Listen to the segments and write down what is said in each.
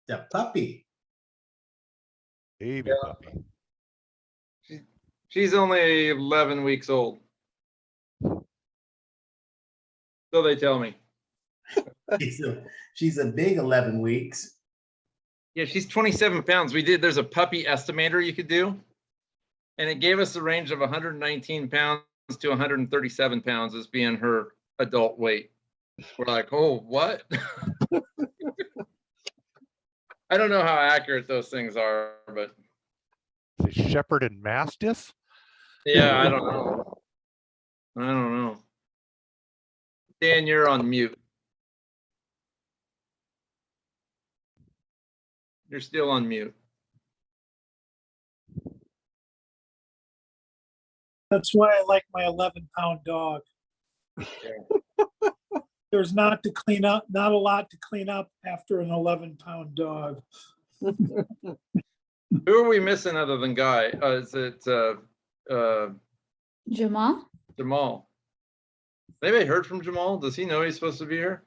The puppy. Baby Yeah. puppy. She's only 11 weeks old. So they tell me. She's a big 11 weeks. Yeah, she's 27 pounds. There's a puppy estimator you could do. And it gave us a range of 119 pounds to 137 pounds as being her adult weight. We're like, oh, what? I don't know how accurate those things are, but The Shepherd and Mastiff. yeah, I don't know. I don't know. Dan, you're on mute. You're still on mute. That's why I like my 11-pound dog. There's not a lot to clean up after an 11-pound dog. Who are we missing other than Guy? Is it Jamal? Jamal? Anybody heard from Jamal? Does he know he's supposed to be here?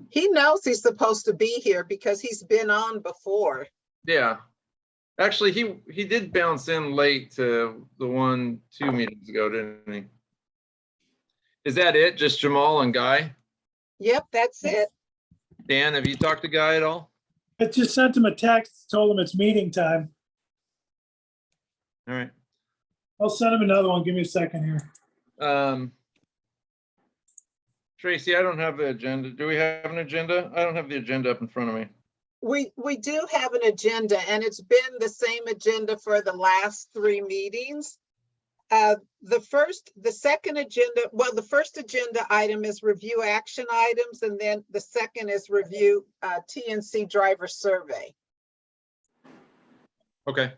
He knows he's supposed to be here because he's been on before. Yeah. Actually, he did bounce in late to the 2 meetings ago, didn't he? Is that it? Just Jamal and Guy? Yep, that's it. Dan, have you talked to Guy at all? I just sent him a text, told him it's meeting time. All right. I'll send him another one. Give me a second here. Tracy, I don't have the agenda. Do we have an agenda? I don't have the agenda up in front of me. We do have an agenda, and it's been the same agenda for the last 3 meetings. The first agenda item is review action items, and then the second is review TNC driver survey. Okay.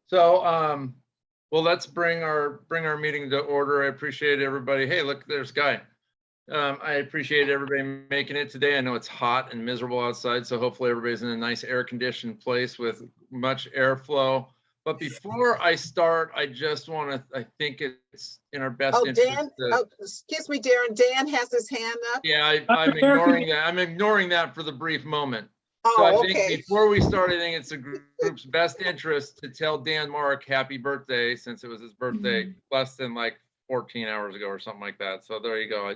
So, well, let's bring our meeting to order. I appreciate everybody. Hey, look, there's Guy. I appreciate everybody making it today. I know it's hot and miserable outside, so hopefully everybody's in a nice air-conditioned place with much airflow. But before I start, I just want to, I think it's in our best interest. Dan, excuse me, Darren, Dan has his hand up. Yeah, I'm ignoring that. I'm ignoring that for the brief moment. So Oh, I think okay. before we start, I think it's the group's best interest to tell Dan Mark happy birthday, since it was his birthday less than like 14 hours ago or something like that. So there you go.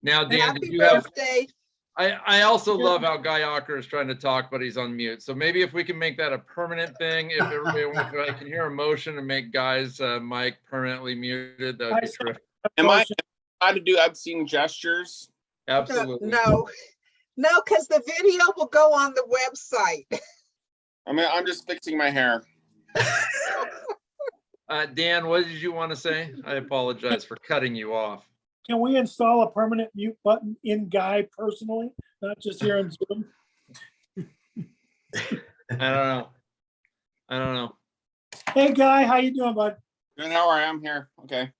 Now, Dan, Happy did you have? birthday. I also love how Guy Ocker is trying to talk, but he's on mute. So maybe if we can make that a permanent thing, if everybody wants, I can hear a motion to make Guy's mic permanently muted. That would be terrific. Am I allowed to do obscene gestures? Absolutely. No, because the video will go on the website. I mean, I'm just fixing my hair. Dan, what did you want to say? I apologize for cutting you off. Can we install a permanent mute button in Guy personally, not just here in Zoom? I don't know. Hey, Guy, how you doing, bud? Good, how are you? I'm here. Okay.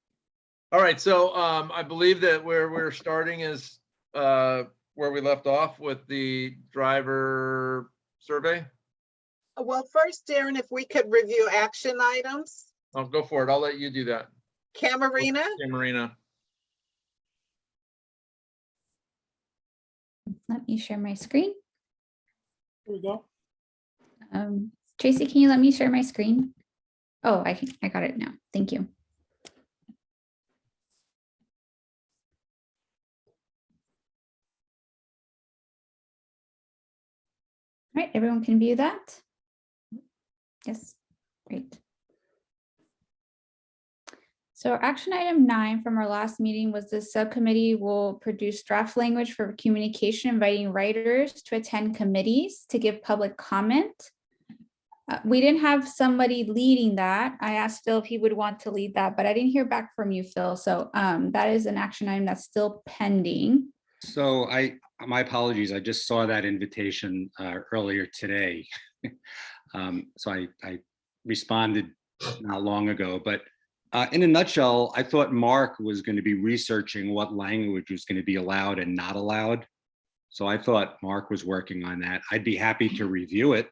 All right, so I believe that where we're starting is where we left off with the driver survey. Well, first, Darren, if we could review action items. I'll go for it. I'll let you do that. Camarina, Okay, Marina. Let me share my screen. Here we go. Tracy, can you let me share my screen? Oh, I got it now. Thank you. All right, everyone can view that. Yes, great. So action item 9 from our last meeting was the subcommittee will produce draft language for communication, inviting writers to attend committees to give public comment. We didn't have somebody leading that. I asked Phil if he would want to lead that, but I didn't hear back from you, Phil. So that is an action item that's still pending. So my apologies. I just saw that invitation earlier today. So I responded not long ago, but in a nutshell, I thought Mark was going to be researching what language was going to be allowed and not allowed. So I thought Mark was working on that. I'd be happy to review it.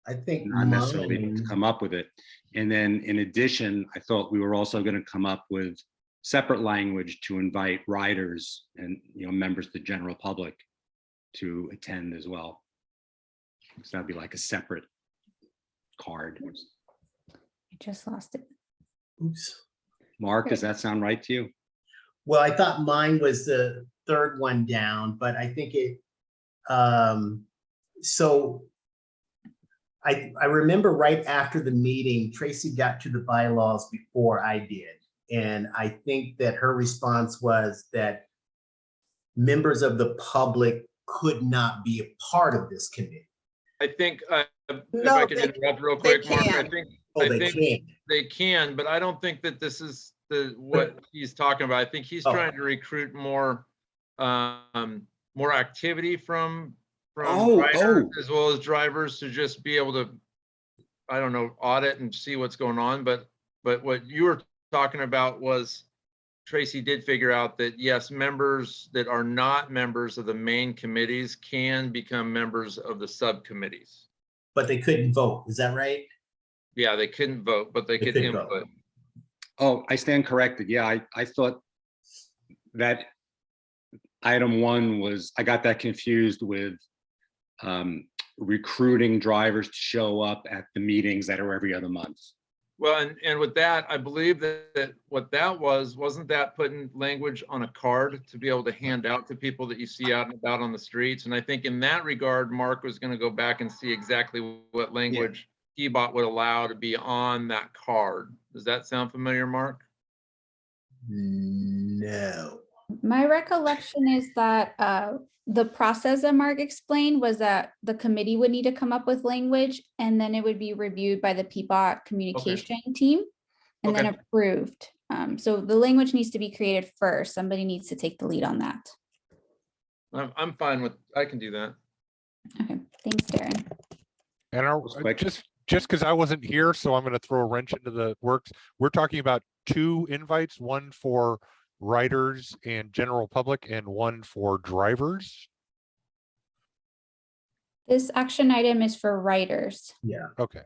I think Not necessarily to come up with it. And then in addition, I thought we were also going to come up with separate language to invite riders and members of the general public to attend as well. So that'd be like a separate card. I just lost it. Oops. Mark, does that sound right to you? Well, I thought mine was the third one down, but I think so I remember right after the meeting, Tracy got to the bylaws before I did. And I think that her response was that members of the public could not be a part of this committee. I think, if No, I can they- interrupt real they quick, Mark, I can. think Oh, I they think- can. they can, but I don't think that this is what he's talking about. I think he's Oh. trying to recruit more activity from Oh, riders oh. as well as drivers to just be able to, I don't know, audit and see what's going on. But what you were talking about was Tracy did figure out that yes, members that are not members of the main committees can become members of the subcommittees. But they couldn't vote. Is that right? Yeah, they couldn't vote, but they They could could vote. input. Oh, I stand corrected. Yeah, I thought that item 1 was, I got that confused with recruiting drivers to show up at the meetings that are every other month. Well, and with that, I believe that what that wasn't that putting language on a card to be able to hand out to people that you see out and about on the streets? And I think in that regard, Mark was going to go back and see exactly what language Keybot would allow to be on that card. Does that sound familiar, Mark? No. My recollection is that the process that Mark explained was that the committee would need to come up with language and then it would be reviewed by the PBOT communication team and then Okay. approved. So the language needs to be created first. Somebody needs to take the lead on that. I'm fine with, I can do that. Okay, thanks, Darren. And quick. just because I wasn't here, so I'm going to throw a wrench into the works. We're talking about 2 invites, one for writers and general public and one for drivers. This action item is for writers. Yeah. Okay.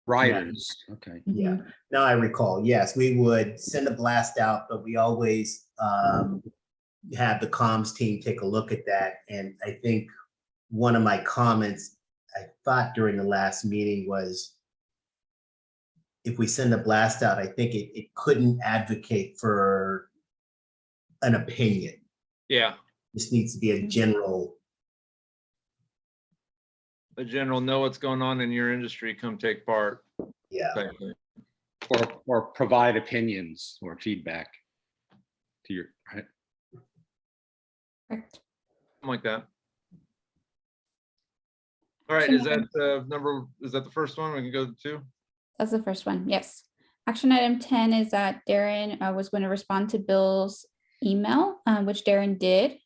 Riders, okay. Yeah. Mhm. Now I recall, yes, we would send a blast out, but we always have the comms team take a look at that. And I think one of my comments, I thought during the last meeting was, if we send a blast out, I think it couldn't advocate for an opinion. Yeah, This needs to be a general, the general know what's going on in your industry, come take part. yeah. type thing. Or provide opinions or feedback to your, right? Correct. Something like that. All right, is that the first one? We can go to 2? That's the first one, yes. Action item 10 is that Darren was going to respond to Bill's email, which Darren did.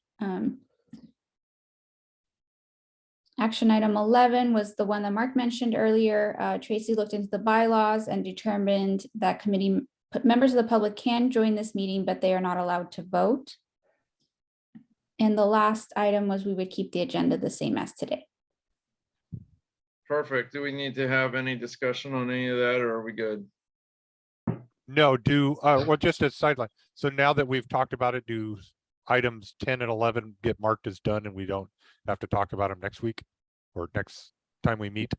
Action item 11 was the one that Mark mentioned earlier. Tracy looked into the bylaws and determined that committee members of the public can join this meeting, but they are not allowed to vote. And the last item was we would keep the agenda the same as today. Perfect. Do we need to have any discussion on any of that, or are we good? No, well, just a sideline. So now that we've talked about it, do items 10 and 11 get marked as done and we don't have to talk about them next week or next time we meet?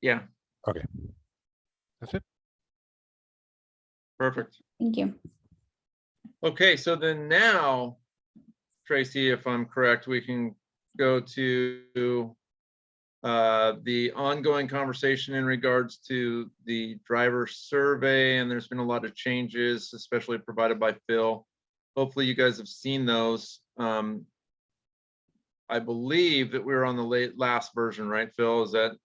Yeah, That's it. perfect. Thank you. Okay, so then now, Tracy, if I'm correct, we can go to the ongoing conversation in regards to the driver survey, and there's been a lot of changes, especially provided by Phil. Hopefully you guys have seen those. I believe that we're on the last version, right, Phil? Is that,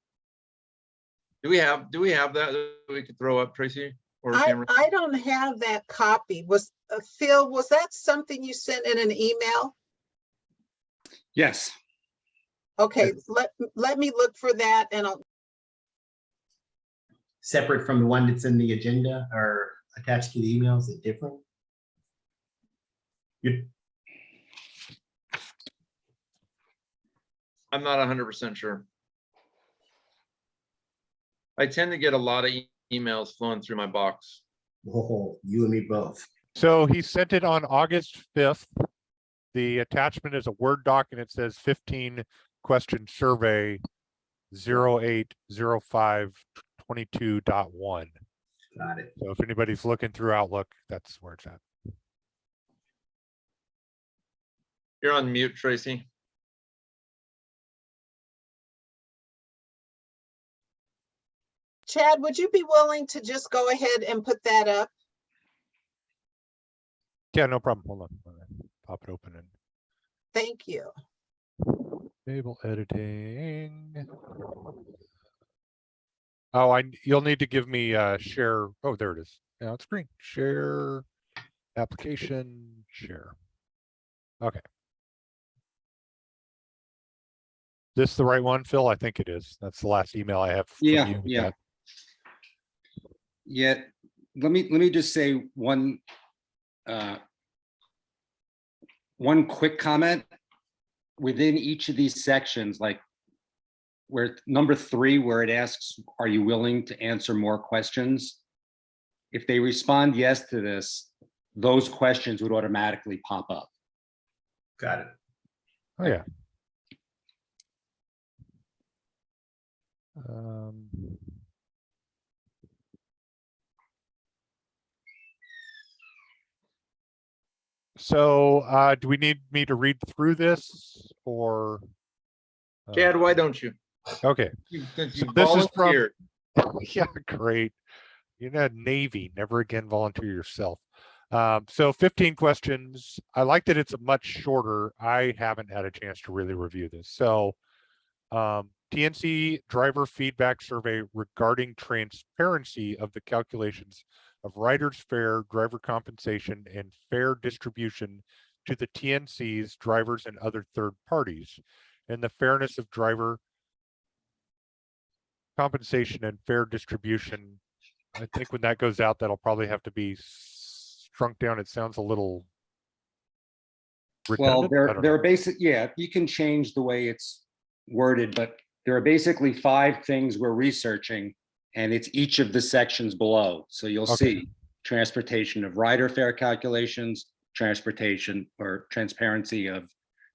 do we have that we could throw up, Tracy? Or Cameron? I don't have that copy. Was Phil, was that something you sent in an email? Yes, Okay, let me look for that and I'll, Separate from the one that's in the agenda or attached to the email, is it different? I'm not 100% sure. I tend to get a lot of emails flowing through my box. Oh, you and me both. So he sent it on August 5th The attachment is a Word doc and it says 15 question survey 080522.1. Got it. So if anybody's looking through Outlook, that's where it's at. You're on mute, Tracy. Chad, would you be willing to just go ahead and put that up? Yeah, no problem. Hold on. Pop it open and Thank you. table editing. Oh, you'll need to give me share. Oh, there it is. Now it's green. Share application share. Okay. This the right one, Phil? I think it is. That's the last email I have from Yeah, you with yeah. that. Yeah, let me just say one quick comment. Within each of these sections, like where number 3, where it asks, are you willing to answer more questions? If they respond yes to this, those questions would automatically pop up. Got it. Oh yeah. So do we need me to read through this or? Chad, why don't you? Okay. Because So you this is from- volunteered. Yeah, great. You're not Navy, never again volunteer yourself. So 15 questions. I like that it's a much shorter. I haven't had a chance to really review this. So TNC driver feedback survey regarding transparency of the calculations of riders' fare, driver compensation, and fare distribution to the TNCs, drivers, and other third parties, and the fairness of driver compensation and fare distribution. I think when that goes out, that'll probably have to be shrunk down. It sounds a little Well, redundant. I don't there know. are basic, yeah, you can change the way it's worded, but there are basically 5 things we're researching, and it's each of the sections below. So you'll Okay. see transportation of rider fare calculations, transportation or transparency of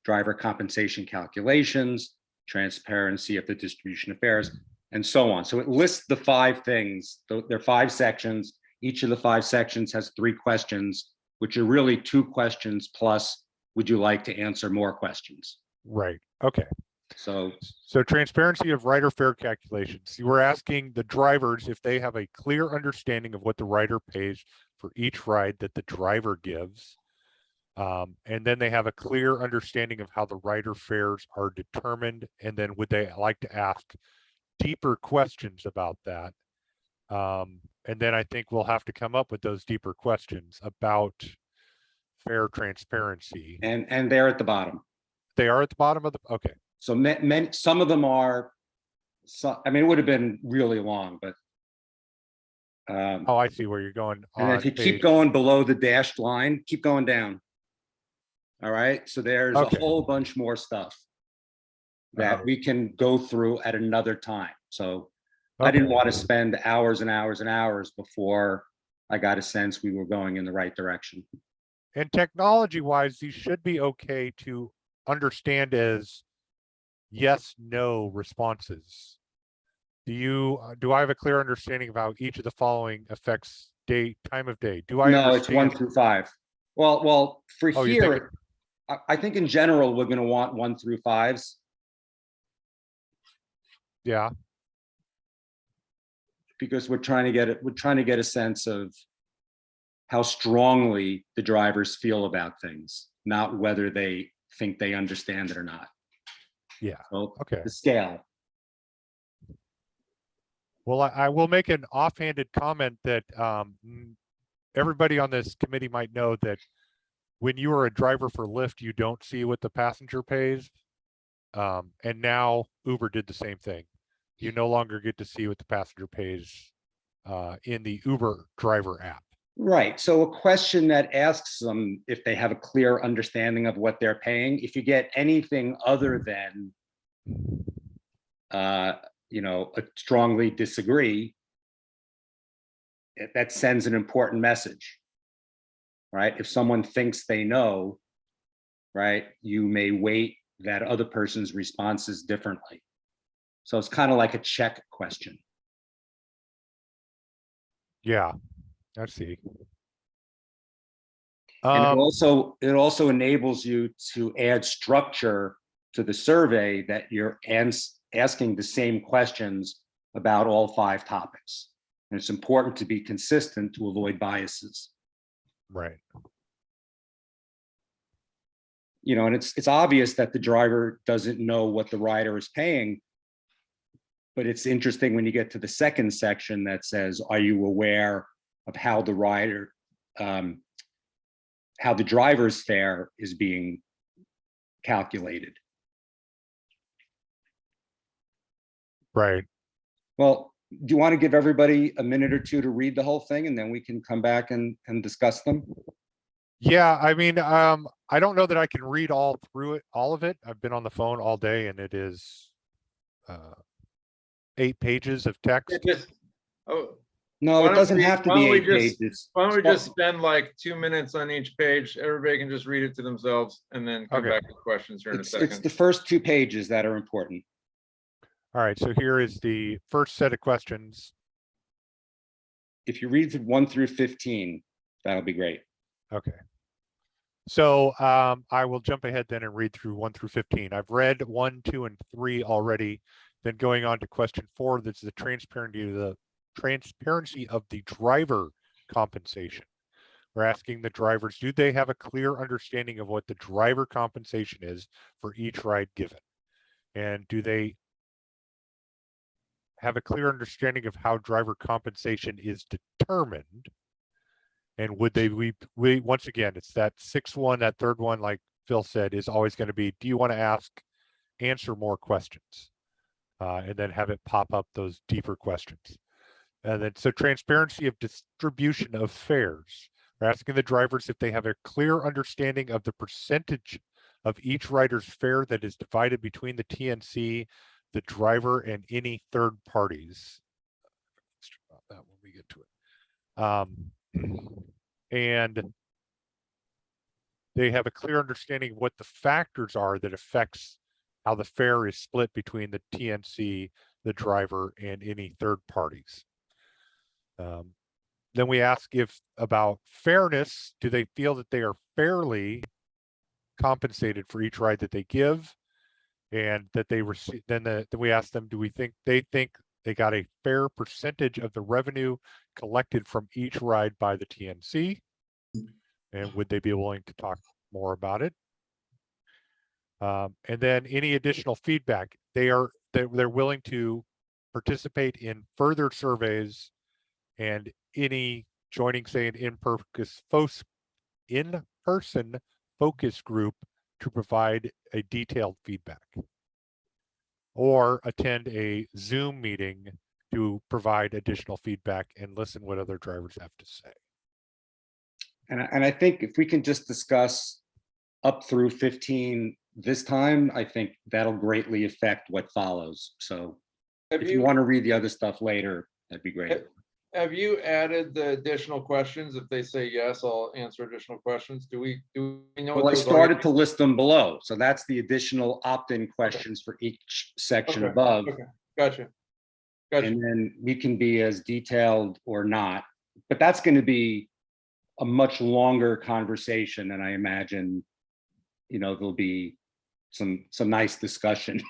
driver compensation calculations, transparency of the distribution of fares, and so on. So it lists the 5 things. There are 5 sections. Each of the 5 sections has 3 questions, which are really 2 questions plus, would you like to answer more questions? Right. Okay. So So transparency of rider fare calculations. You were asking the drivers if they have a clear understanding of what the rider pays for each ride that the driver gives. And then they have a clear understanding of how the rider fares are determined. And then would they like to ask deeper questions about that? And then I think we'll have to come up with those deeper questions about fare transparency. and they're at the bottom. They are at the bottom of the, okay. So some of them are, I mean, it would have been really long, but Oh, I see where you're going. and if on you keep page- going below the dashed line, keep going down. All right, so there's Okay. a whole bunch more stuff that we can go through at another time. So I didn't Okay. want to spend hours and hours and hours before I got a sense we were going in the right direction. And technology wise, these should be okay to understand as yes, no responses. Do I have a clear understanding of how each of the following affects time of day? Do I No, it's understand? 1 through 5. Well, for Oh, you think here, I think in general, we're going to want 1 through 5s. Yeah, Because we're trying to get a sense of how strongly the drivers feel about things, not whether they think they understand it or not. yeah, So okay. the scale. Well, I will make an offhanded comment that everybody on this committee might know that when you are a driver for Lyft, you don't see what the passenger pays. And now Uber did the same thing. You no longer get to see what the passenger pays in the Uber driver app. Right. So a question that asks them if they have a clear understanding of what they're paying, if you get anything other than, a strongly disagree, that sends an important message, right? If someone thinks they know, right, you may weight that other person's responses differently. So it's kind of like a check question. Yeah, I see. And Um, it also enables you to add structure to the survey that you're asking the same questions about all 5 topics. And it's important to be consistent to avoid biases. right. You know, and it's obvious that the driver doesn't know what the rider is paying. But it's interesting when you get to the second section that says, are you aware of how the rider, how the driver's fare is being calculated? Right. Well, do you want to give everybody a minute or two to read the whole thing and then we can come back and discuss them? Yeah, I mean, I don't know that I can read all of it. I've been on the phone all day and it is 8 pages of text. Oh, No, Why it don't doesn't we- have to why don't be we 8 just- pages. why don't we just spend like 2 minutes on each page? Everybody can just read it to themselves and then come Okay. back with questions here in a It's second. the first 2 pages that are important. All right, so here is the first set of questions. If you read 1 through 15, that'll be great. Okay. So I will jump ahead then and read through 1 through 15. I've read 1, 2, and 3 already. Then going on to question 4, that's the transparency of the driver compensation. We're asking the drivers, do they have a clear understanding of what the driver compensation is for each ride given? And do they have a clear understanding of how driver compensation is determined? And would they, we once again, it's that 6-1, that third one, like Phil said, is always going to be, do you want to answer more questions? And then have it pop up those deeper questions. And then, so transparency of distribution of fares. We're asking the drivers if they have a clear understanding of the percentage of each rider's fare that is divided between the TNC, the driver, and any third parties. About that when we get to it. And they have a clear understanding of what the factors are that affects how the fare is split between the TNC, the driver, and any third parties. Then we ask about fairness. Do they feel that they are fairly compensated for each ride that they give, and that they receive? Then we ask them, do we think they got a fair percentage of the revenue collected from each ride by the TNC? And would they be willing to talk more about it? And then any additional feedback, they're willing to participate in further surveys and any joining, say, an in-person focus group to provide a detailed feedback, or attend a Zoom meeting to provide additional feedback and listen what other drivers have to say. And I think if we can just discuss up through 15 this time, I think that'll greatly affect what follows. So if you want to read the other stuff later, that'd be great. Have you added the additional questions? If they say yes, I'll answer additional questions. Do we know? Well, I started to list them below. So that's the additional opt-in questions for each section above. Okay, gotcha. And then we can be as detailed or not, but that's going to be a much longer conversation. And I imagine, there'll be some nice discussion.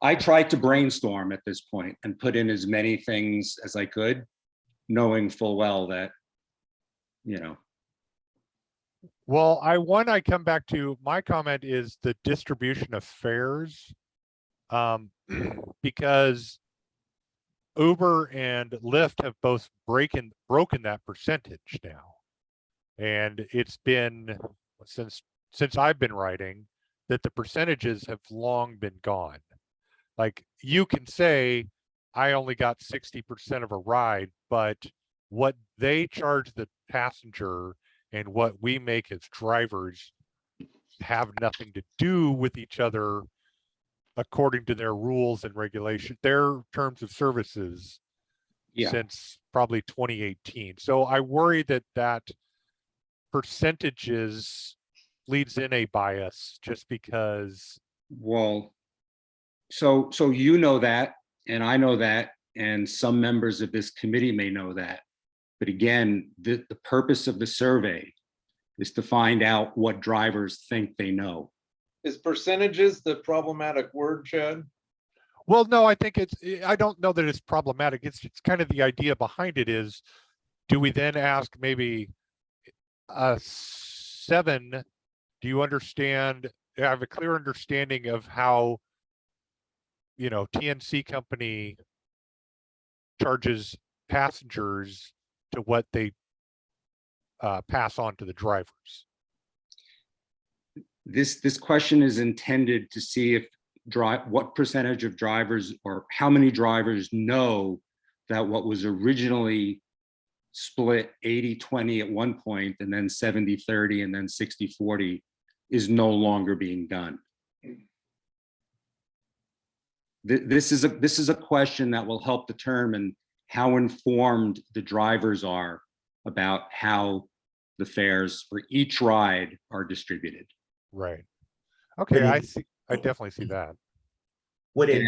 I tried to brainstorm at this point and put in as many things as I could, knowing full well that, Well, I come back to my comment is the distribution of fares, because Uber and Lyft have both broken that percentage now. And it's been since I've been writing that the percentages have long been gone. Like, you can say, I only got 60% of a ride, but what they charge the passenger and what we make as drivers have nothing to do with each other according to their rules and regulation, their terms of services, since probably 2018. So I worry that percentages leads in a bias just because, Well, so you know that, and I know that, and some members of this committee may know that. But again, the purpose of the survey is to find out what drivers think they know. Is percentages the problematic word, Chad? well, no, I think I don't know that it's problematic. It's kind of the idea behind it is, do we then ask maybe 7, do you have a clear understanding of how, TNC company charges passengers to what they pass on to the drivers? This question is intended to see if what percentage of drivers or how many drivers know that what was originally split 80-20 at one point and then 70-30 and then 60-40 is no longer being done. This is a question that will help determine how informed the drivers are about how the fares for each ride are distributed. Right. Okay, But I it- see. I definitely see that. Would it,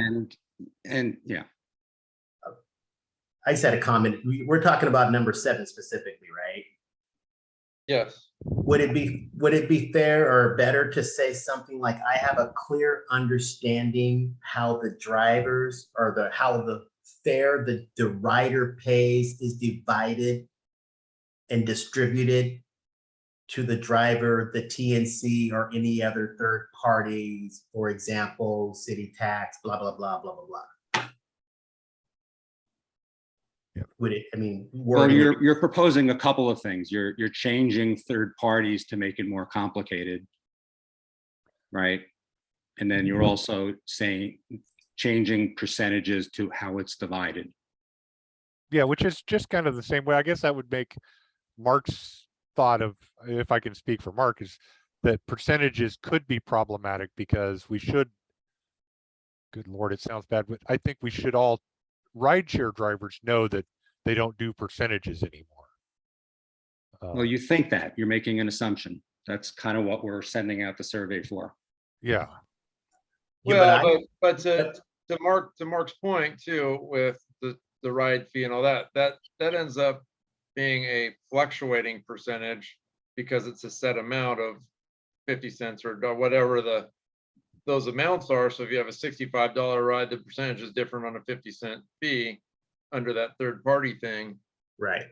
And yeah, I just had a comment. We're talking about number 7 specifically, right? Yes. Would it be fair or better to say something like, I have a clear understanding how the drivers or how the fare the rider pays is divided and distributed to the driver, the TNC, or any other third parties, for example, city tax, blah, blah, blah, blah, blah, blah. Yep. Would it, I mean, well, wording it- you're proposing a couple of things. You're changing third parties to make it more complicated, right? And then you're also saying changing percentages to how it's divided. Yeah, which is just kind of the same way. I guess that would make Mark's thought of, if I can speak for Mark, is that percentages could be problematic because we should, good Lord, it sounds bad, but I think we should all rideshare drivers know that they don't do percentages anymore. Well, you think that you're making an assumption. That's kind of what we're sending out the survey for. Yeah, Yeah, Well, but to Mark's point too, with the ride fee and all that ends up being a fluctuating percentage because it's a set amount of 50 cents or whatever those amounts are. So if you have a $65 ride, the percentage is different on a 50-cent fee under that third party thing. right.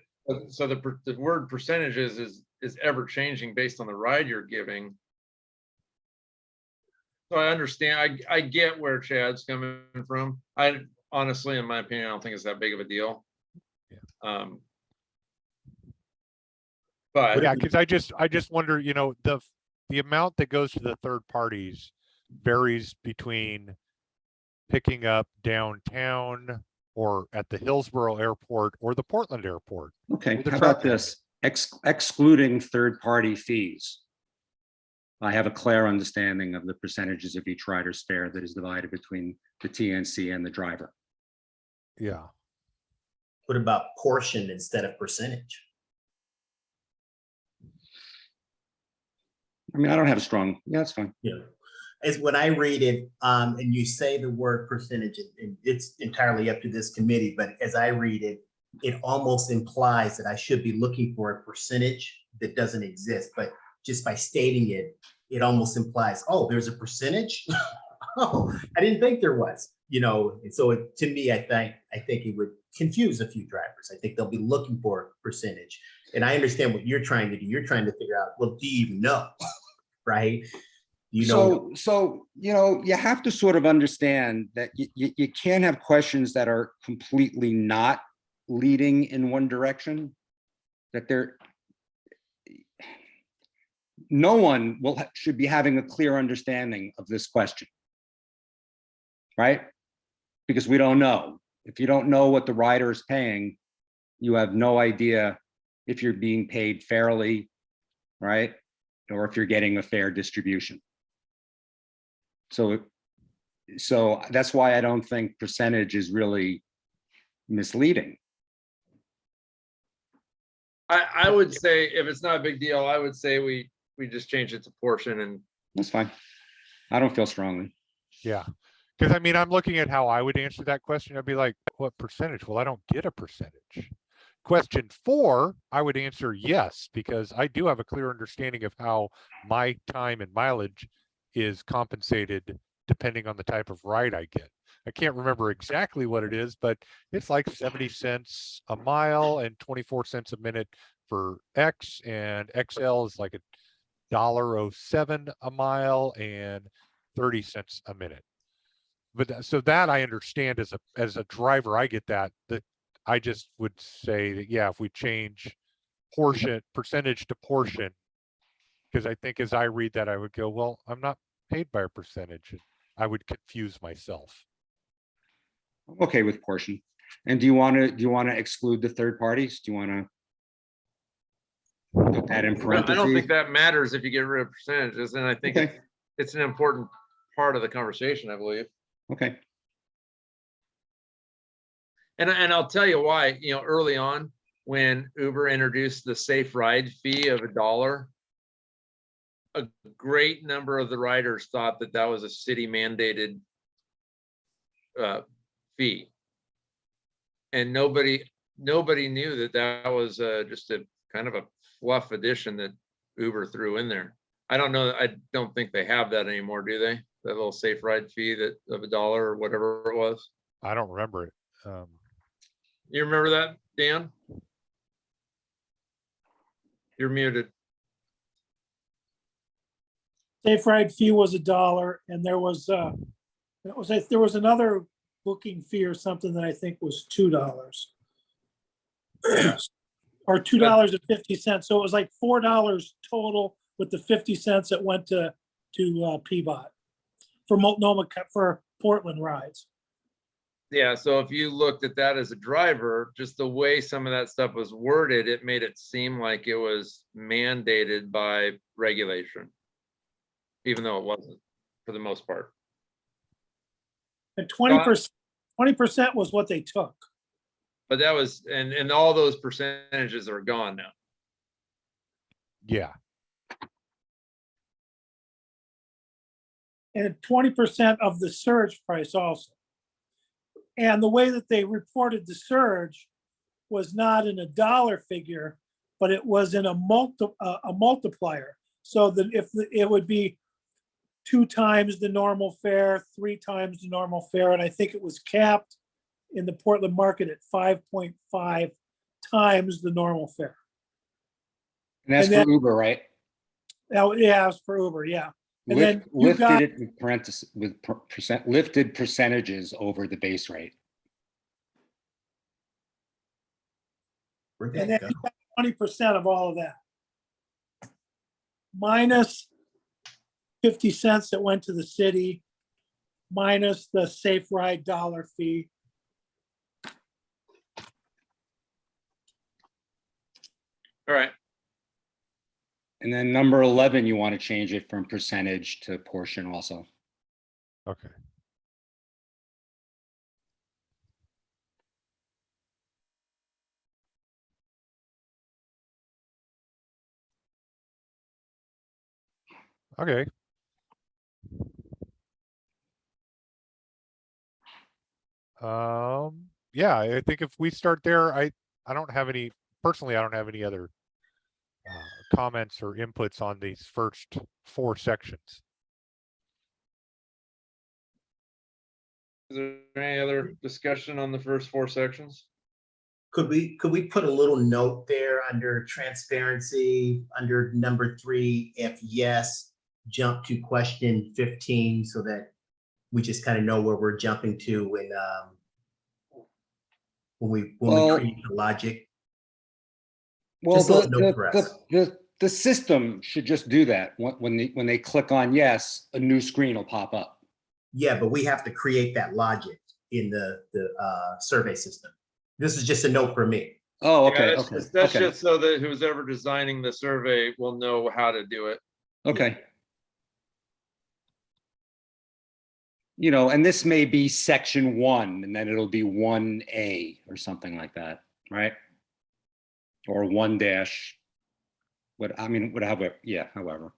So the word percentages is ever changing based on the ride you're giving. So I understand, I get where Chad's coming from. I honestly, in my opinion, I don't think it's that big of a deal. Yeah. But yeah, because I just wonder, the amount that goes to the third parties varies between picking up downtown or at the Hillsborough Airport or the Portland Airport. Okay, Or the how about truck this? Excluding third-party fees. I have a clear understanding of the percentages of each rider's fare that is divided between the TNC and the driver. Yeah. What about portion instead of percentage? I mean, I don't have a strong, yeah, that's fine. Yeah, is when I read it, and you say the word percentage, and it's entirely up to this committee, but as I read it, it almost implies that I should be looking for a percentage that doesn't exist, but just by stating it, it almost implies, oh, there's a percentage? Oh, I didn't think there was, and so to me, I think it would confuse a few drivers. I think they'll be looking for a percentage. And I understand what you're trying to do. You're trying to figure out, well, do you even know? Right? So you have to sort of understand that you can't have questions that are completely not leading in one direction, that no one should be having a clear understanding of this question, right? Because we don't know. If you don't know what the rider is paying, you have no idea if you're being paid fairly, right? Or if you're getting a fair distribution. So that's why I don't think percentage is really misleading. I would say if it's not a big deal, I would say we we just changed it to portion and That's fine. I don't feel strongly. Yeah, because I mean, I'm looking at how I would answer that question. I'd be like, what percentage? Well, I don't get a percentage. Question 4, I would answer yes, because I do have a clear understanding of how my time and mileage is compensated depending on the type of ride I get. I can't remember exactly what it is, but it's like 70 cents a mile and 24 cents a minute for X, and XL is like $1.07 a mile and 30 cents a minute. But so that I understand as a driver, I get that I just would say that, yeah, if we change percentage to portion, because I think as I read that, I would go, well, I'm not paid by a percentage. I would confuse myself. I'm okay with portion. And do you want to exclude the third parties? Do you want to put that in I parentheses? don't think that matters if you get rid of percentages, and I think Okay. it's an important part of the conversation, I believe. Okay. And I'll tell you why, early on, when Uber introduced the safe ride fee of $1, a great number of the riders thought that that was a city mandated fee. And nobody knew that that was just a kind of a fluff addition that Uber threw in there. I don't know. I don't think they have that anymore, do they? That little safe ride fee of $1 or whatever it was. I don't remember it. You remember that, Dan? You're muted. Safe ride fee was $1, and there was another booking fee or something that I think was $2. Or $2.50. So it was like $4 total with the 50 cents that went to Peabody for Multnomah, for Portland rides. Yeah, so if you looked at that as a driver, just the way some of that stuff was worded, it made it seem like it was mandated by regulation, even though it wasn't for the most part. And 20% was what they took. But that was, and all those percentages are gone now. Yeah. And 20% of the surge price also. And the way that they reported the surge was not in a dollar figure, but it was in a multiplier. So that it would be 2 times the normal fare, 3 times the normal fare, and I think it was capped in the Portland market at 5.5 times the normal fare. And that's And then- for Uber, right? Now, yeah, it's for Uber, yeah. And then you Lifted got, it with parentheses, with lifted percentages over the base rate. Where'd and that then go? you got 20% of all of that. Minus 50 cents that went to the city, minus the safe ride dollar fee. All right. And then number 11, you want to change it from percentage to portion also. Okay. Okay. Yeah, I think if we start there, I don't have any, personally, I don't have any other comments or inputs on these first 4 sections. Is there any other discussion on the first 4 sections? Could we put a little note there under transparency, under number 3, if yes, jump to question 15 so that we just kind of know where we're jumping to when we Well- create the logic. Well, Just a little note for us. the system should just do that. When they click on yes, a new screen will pop up. Yeah, but we have to create that logic in the survey system. This is just a note for me. Oh, Yeah, okay, that's okay, that's okay, just so that who's ever designing the survey will know how to do it. okay. You know, and this may be section 1, and then it'll be 1A or something like that, right? Or 1 dash whatever, yeah, however.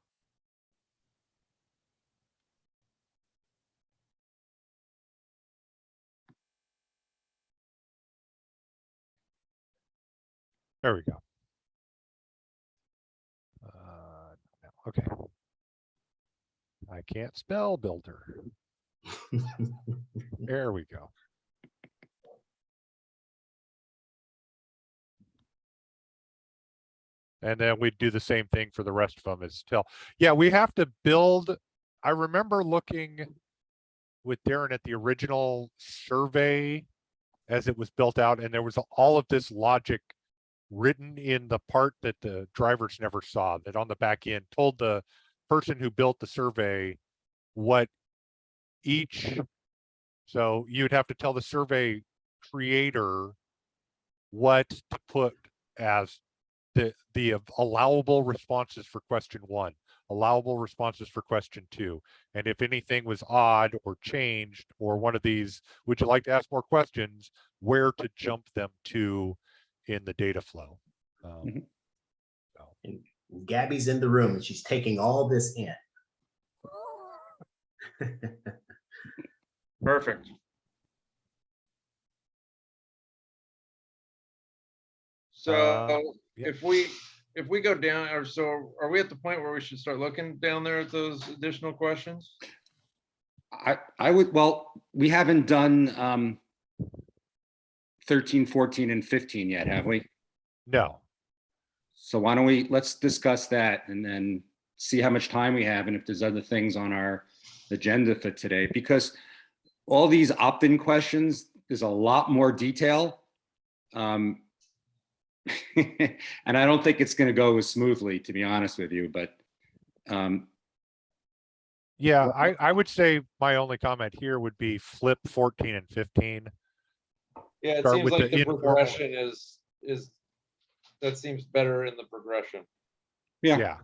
There we go. Okay. I can't spell builder. There we go. And then we'd do the same thing for the rest of them as tell. Yeah, we have to build. I remember looking with Darren at the original survey as it was built out, and there was all of this logic written in the part that the drivers never saw, that on the back end told the person who built the survey what each, so you'd have to tell the survey creator what to put as the allowable responses for question 1, allowable responses for question 2, and if anything was odd or changed, or one of these, would you like to ask more questions, where to jump them to in the data flow. And Gabby's in the room and she's taking all this in. Perfect. So yeah. if we go down, or so are we at the point where we should start looking down there at those additional questions? I would, well, we haven't done 13, 14, and 15 yet, have we? No. So why don't let's discuss that and then see how much time we have and if there's other things on our agenda for today, because all these opt-in questions, there's a lot more detail. And I don't think it's going to go as smoothly, to be honest with you, but Yeah, I would say my only comment here would be flip 14 and 15. Yeah, it Start seems with like the the informal. progression is that seems better in the progression. Yeah.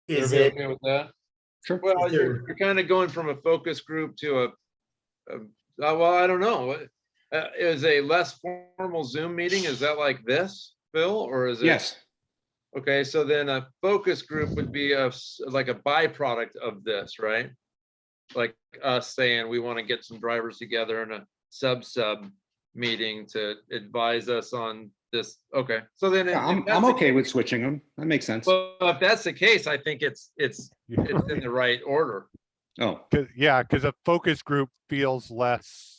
Is Everybody it, okay with that? sure. Well, Is there- you're kind of going from a focus group to well, I don't know. Is a less formal Zoom meeting, is that like this, Phil, or is it? Yes. Okay, so then a focus group would be like a byproduct of this, right? Like us saying we want to get some drivers together in a sub meeting to advise us on this. Okay, so then Yeah, if that's I'm the okay case- with switching them. That makes sense. Well, if that's the case, I think it's in the right order. Oh, Because a focus group feels less,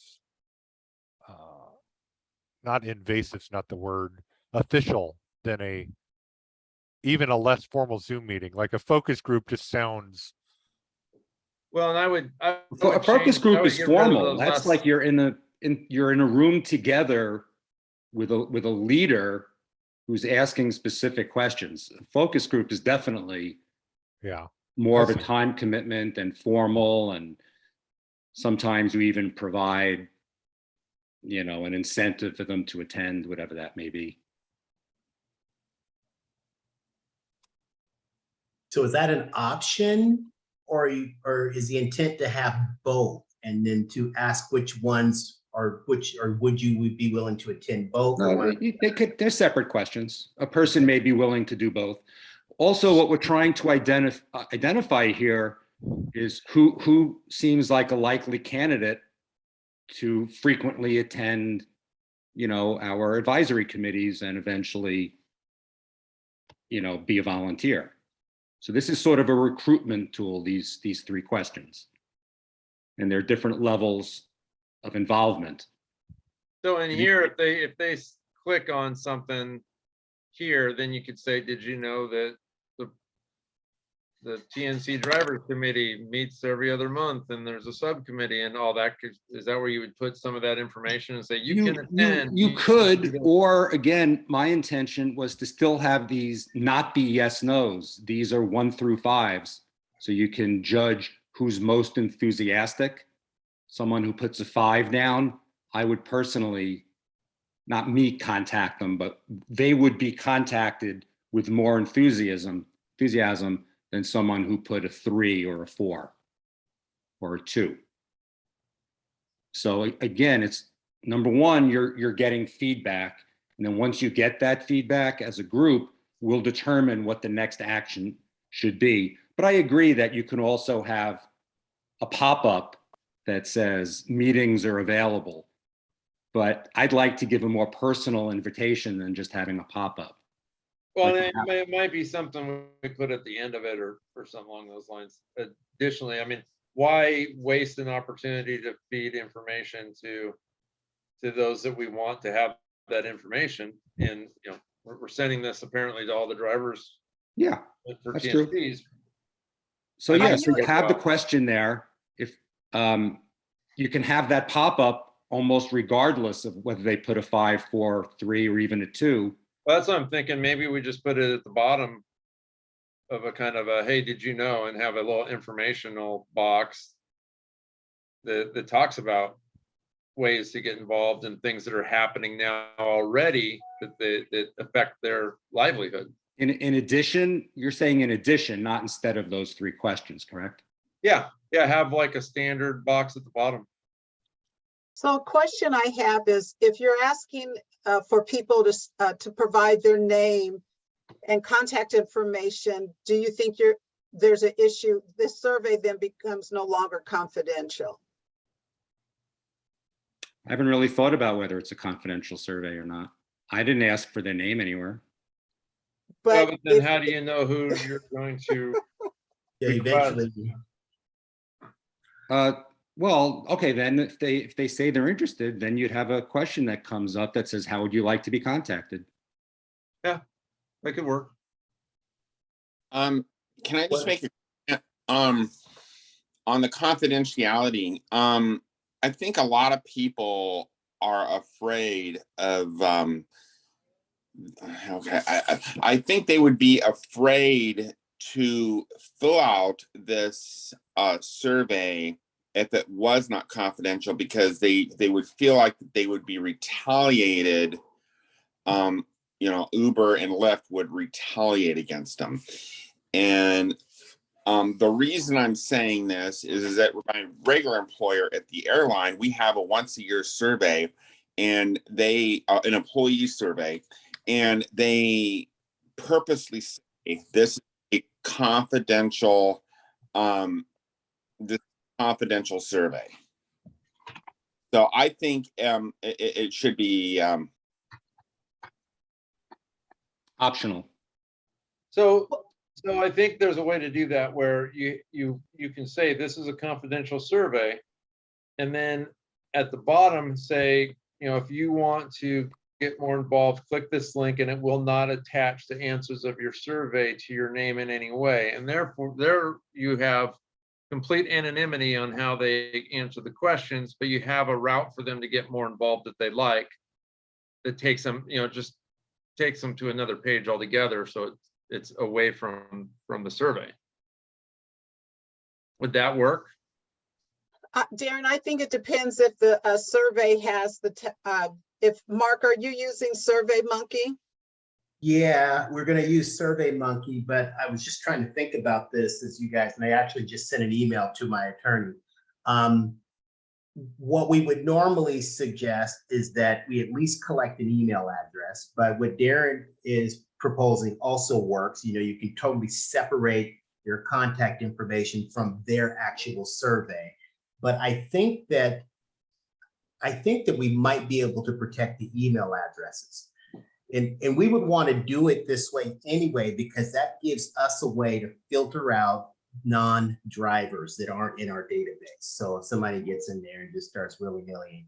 not invasive's not the word, official than even a less formal Zoom meeting. Like a focus group just sounds, Well, and I would a focus change- I group would is get rid of formal. those That's last- like you're in a room together with a leader who's asking specific questions. A focus group is definitely yeah. more of a I see. time commitment and formal, and sometimes we even provide, an incentive for them to attend, whatever that may be. so is that an option or is the intent to have both and then to ask which ones or would you be willing to attend both? or No, one? they're separate questions. A person may be willing to do both. Also, what we're trying to identify here is who seems like a likely candidate to frequently attend, our advisory committees and eventually, be a volunteer. So this is sort of a recruitment tool, these 3 questions. And there are different levels of involvement. So in here, if they click on something here, then you could say, did you know that the TNC Drivers Committee meets every other month and there's a subcommittee and all that? Is that where you would put some of that information and say you can attend? You could, or again, my intention was to still have these not be yes, nos. These are 1 through 5s. So you can judge who's most enthusiastic. Someone who puts a 5 down, I would personally, not me contact them, but they would be contacted with more enthusiasm than someone who put a 3 or a 4 or a 2. So again, it's number 1, you're getting feedback. And then once you get that feedback as a group, we'll determine what the next action should be. But I agree that you can also have a pop-up that says meetings are available. But I'd like to give a more personal invitation than just having a pop-up. Well, Like it might be something we put at the end of it or something along those lines. Additionally, I mean, why waste an opportunity to feed information to those that we want to have that information? And, you know, we're sending this apparently to all the drivers. Yeah, For that's true. TNCs. So I yeah, think so you it's have the worthwhile. question there. If you can have that pop up almost regardless of whether they put a 5, 4, 3, or even a 2. Well, that's what I'm thinking. Maybe we just put it at the bottom of a kind of a, hey, did you know, and have a little informational box that talks about ways to get involved in things that are happening now already that affect their livelihood. In addition, you're saying in addition, not instead of those 3 questions, correct? Yeah, have like a standard box at the bottom. So a question I have is, if you're asking for people to provide their name and contact information, do you think there's an issue? This survey then becomes no longer confidential. I haven't really thought about whether it's a confidential survey or not. I didn't ask for their name anywhere. But But then if- how do you know who you're going to? Yeah, Request. eventually. Well, okay, then if they say they're interested, then you'd have a question that comes up that says, how would you like to be contacted? That could work. Can I just make a on the confidentiality? I think a lot of people are afraid of okay, I think they would be afraid to fill out this survey if it was not confidential, because they would feel like they would be retaliated. You know, Uber and Lyft would retaliate against them. And the reason I'm saying this is that my regular employer at the airline, we have a once-a-year survey, and they an employee survey, and they purposely say this is a confidential confidential survey. So I think it should be Optional. So I think there's a way to do that where you can say this is a confidential survey, and then at the bottom say, you know, if you want to get more involved, click this link, and it will not attach the answers of your survey to your name in any way. And therefore, there you have complete anonymity on how they answer the questions, but you have a route for them to get more involved that they like. That takes them, you know, just takes them to another page altogether. So it's away from the survey. Would that work? Darren, I think it depends if the survey has if Mark, are you using SurveyMonkey? Yeah, we're going to use SurveyMonkey, but I was just trying to think about this as you guys, and I actually just sent an email to my attorney. What we would normally suggest is that we at least collect an email address, but what Darren is proposing also works. You know, you can totally separate your contact information from their actual survey. But I think that we might be able to protect the email addresses. And we would want to do it this way anyway, because that gives us a way to filter out non-drivers that aren't in our database. So if somebody gets in there and just starts willy-nilly,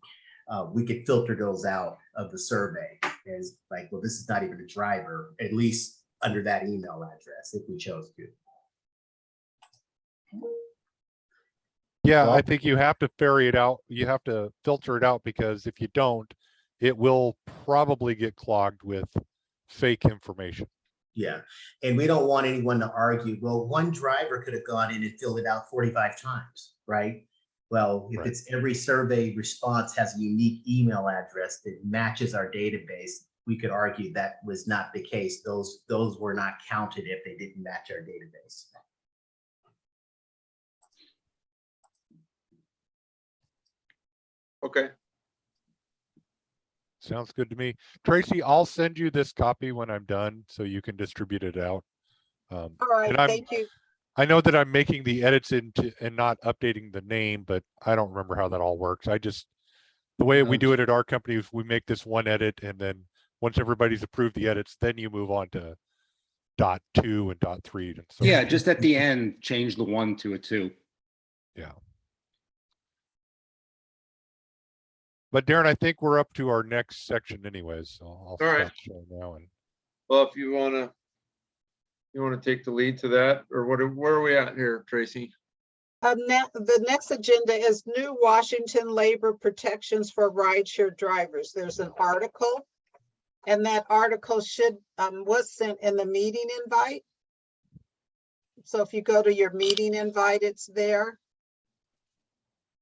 we could filter those out of the survey as like, well, this is not even a driver, at least under that email address, if we chose to. Yeah, I Well- think you have to ferry it out. You have to filter it out, because if you don't, it will probably get clogged with fake information. Yeah, and we don't want anyone to argue, well, one driver could have gone in and filled it out 45 times, right? Well, if Right. it's every survey response has a unique email address that matches our database, we could argue that was not the case. Those were not counted if they didn't match our database. Okay. Sounds good to me. Tracy, I'll send you this copy when I'm done so you can distribute it out. All right, and thank you. I know that I'm making the edits into and not updating the name, but I don't remember how that all works. The way we do it at our company is we make this one edit, and then once everybody's approved the edits, then you move on to .2 and .3 and so Yeah, forth. just at the end, change the 1 to a 2. Yeah. But Darren, I think we're up to our next section anyways, so I'll All right. stop sharing now. And Well, if you wanna take the lead to that, or where are we at here, Tracy? The next agenda is new Washington labor protections for rideshare drivers. There's an article. And that article was sent in the meeting invite. So if you go to your meeting invite, it's there.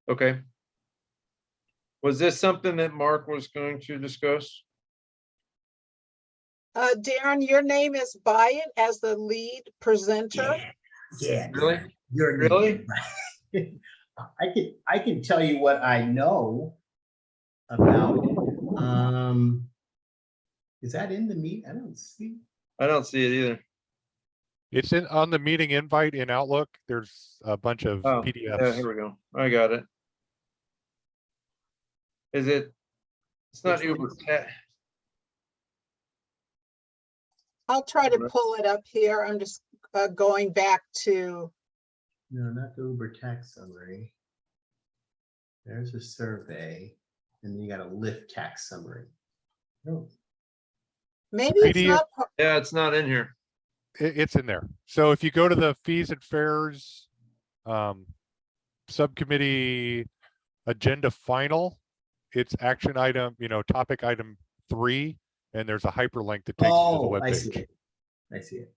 Okay. Was this something that Mark was going to discuss? Darren, your name is by it as the lead presenter. Yeah. Really? Darren, your Really? name. I can tell you what I know about it. Is that in the meet? I don't see. I don't see it either. it's on the meeting invite in Outlook. There's a bunch of Oh, PDFs. yeah, here we go. I got it. It's not Which one Uber. is it? I'll try to pull it up here. I'm just going back to, No, not the Uber tax summary. There's a survey, and then you got a Lyft tax summary. No. maybe it's PDF. not, Yeah, it's not in here. It's in there. So if you go to the fees and fares subcommittee agenda final, it's action item, topic item 3, and there's a hyperlink that takes you to the I see webpage. it. I see it.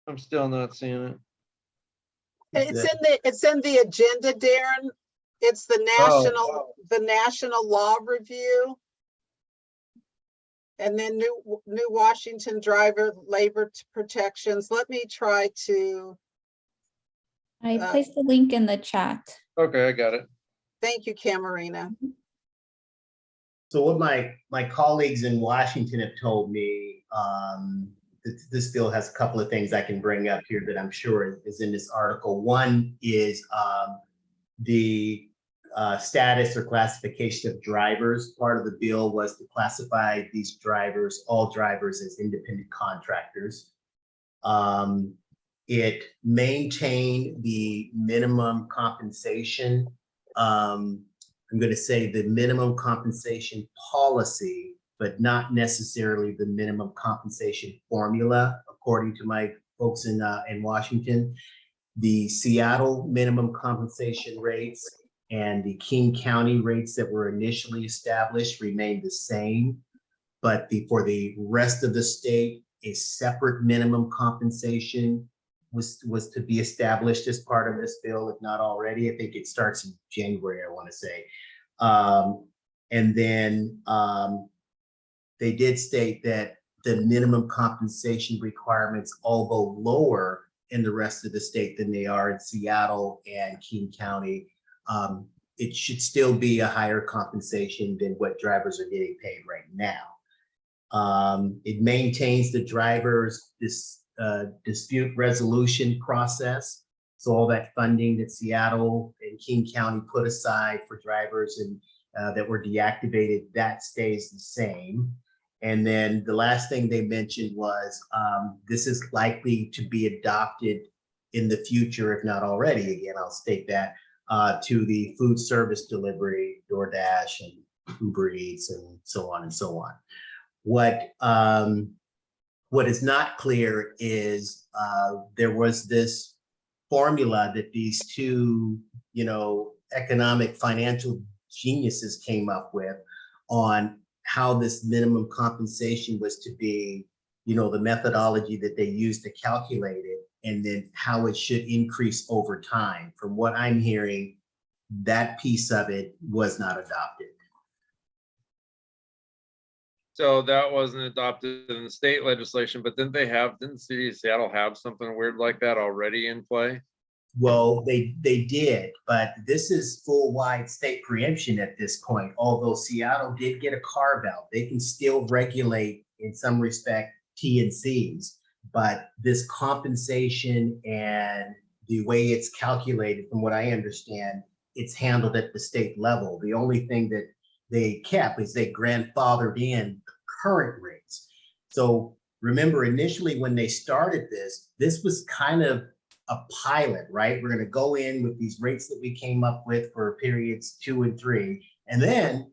I'm still not seeing it. it's in the agenda, Darren. It's the national law review. And then new Washington driver labor protections. Let me try to, I placed the link in the chat. Okay, I got it. thank you, Camarina. So what my colleagues in Washington have told me, this bill has a couple of things I can bring up here that I'm sure is in this article. One is the status or classification of drivers. Part of the bill was to classify these drivers, all drivers, as independent contractors. It maintained the minimum compensation. I'm going to say the minimum compensation policy, but not necessarily the minimum compensation formula, according to my folks in Washington. The Seattle minimum compensation rates and the King County rates that were initially established remain the same, but for the rest of the state, a separate minimum compensation was to be established as part of this bill, if not already. I think it starts in January, I want to say. And then they did state that the minimum compensation requirements, although lower in the rest of the state than they are in Seattle and King County, it should still be a higher compensation than what drivers are getting paid right now. It maintains the driver's dispute resolution process. So all that funding that Seattle and King County put aside for drivers and that were deactivated, that stays the same. And then the last thing they mentioned was this is likely to be adopted in the future, if not already, again, I'll state that, to the food service delivery, DoorDash and Uber Eats and so on and so on. What is not clear is there was this formula that these two, economic financial geniuses came up with on how this minimum compensation was to be, the methodology that they used to calculate it. and then how it should increase over time. From what I'm hearing, that piece of it was not adopted. So that wasn't adopted in the state legislation, but didn't the city of Seattle have something weird like that already in play? Well, they did, but this is full wide state preemption at this point. Although Seattle did get a carve out, they can still regulate in some respect T&Cs, but this compensation and the way it's calculated, from what I understand, it's handled at the state level. The only thing that they kept is they grandfathered in the current rates. So remember, initially when they started this was kind of a pilot, right? We're going to go in with these rates that we came up with for periods 2 and 3. And then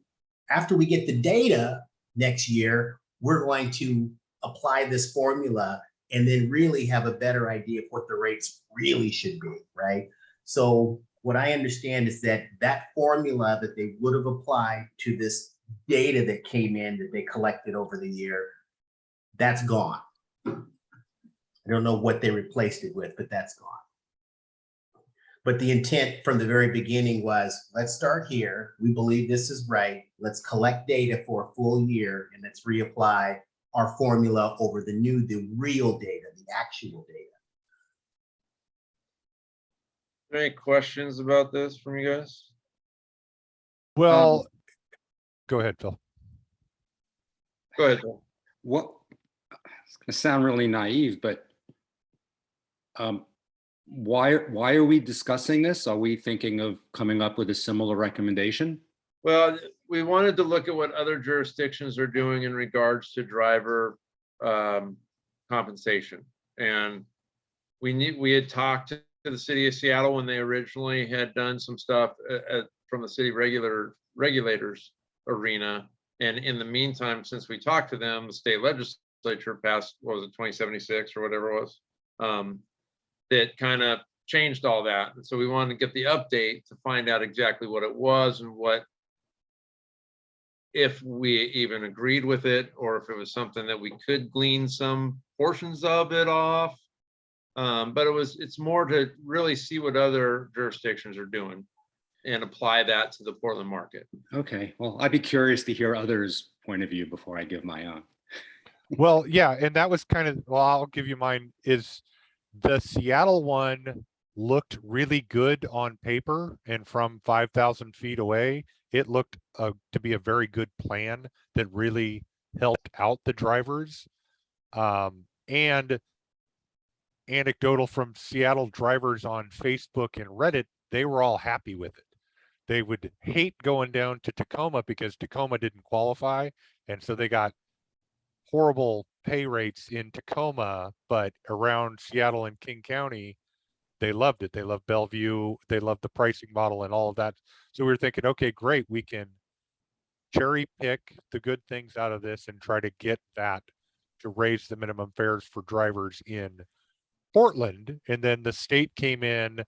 after we get the data next year, we're going to apply this formula and then really have a better idea of what the rates really should be, right? So what I understand is that that formula that they would have applied to this data that came in that they collected over the year, that's gone. I don't know what they replaced it with, but that's gone. But the intent from the very beginning was, let's start here. We believe this is right. Let's collect data for a full year and let's reapply our formula over the real data, the actual data. Any questions about this from you guys? Well, go ahead, Phil. Go ahead, Bill. What, it's gonna sound really naive, but why are we discussing this? Are we thinking of coming up with a similar recommendation? Well, we wanted to look at what other jurisdictions are doing in regards to driver compensation. And we had talked to the city of Seattle when they originally had done some stuff from the city regulators arena. And in the meantime, since we talked to them, the state legislature passed, what was it, 2076 or whatever it was, that kind of changed all that. And so we wanted to get the update to find out exactly what it was and what, if we even agreed with it, or if it was something that we could glean some portions of it off. But it's more to really see what other jurisdictions are doing and apply that to the Portland market. Okay, well, I'd be curious to hear others' point of view before I give my own. Well, yeah, and that was kind of, well, I'll give you mine. Is the Seattle one looked really good on paper, and from 5,000 feet away, it looked to be a very good plan that really helped out the drivers. And anecdotal from Seattle drivers on Facebook and Reddit, they were all happy with it. They would hate going down to Tacoma because Tacoma didn't qualify, and so they got horrible pay rates in Tacoma, but around Seattle and King County, they loved it. They loved Bellevue. They loved the pricing model and all of that. So we were thinking, okay, great. We can cherry pick the good things out of this and try to get that to raise the minimum fares for drivers in Portland. And then the state came in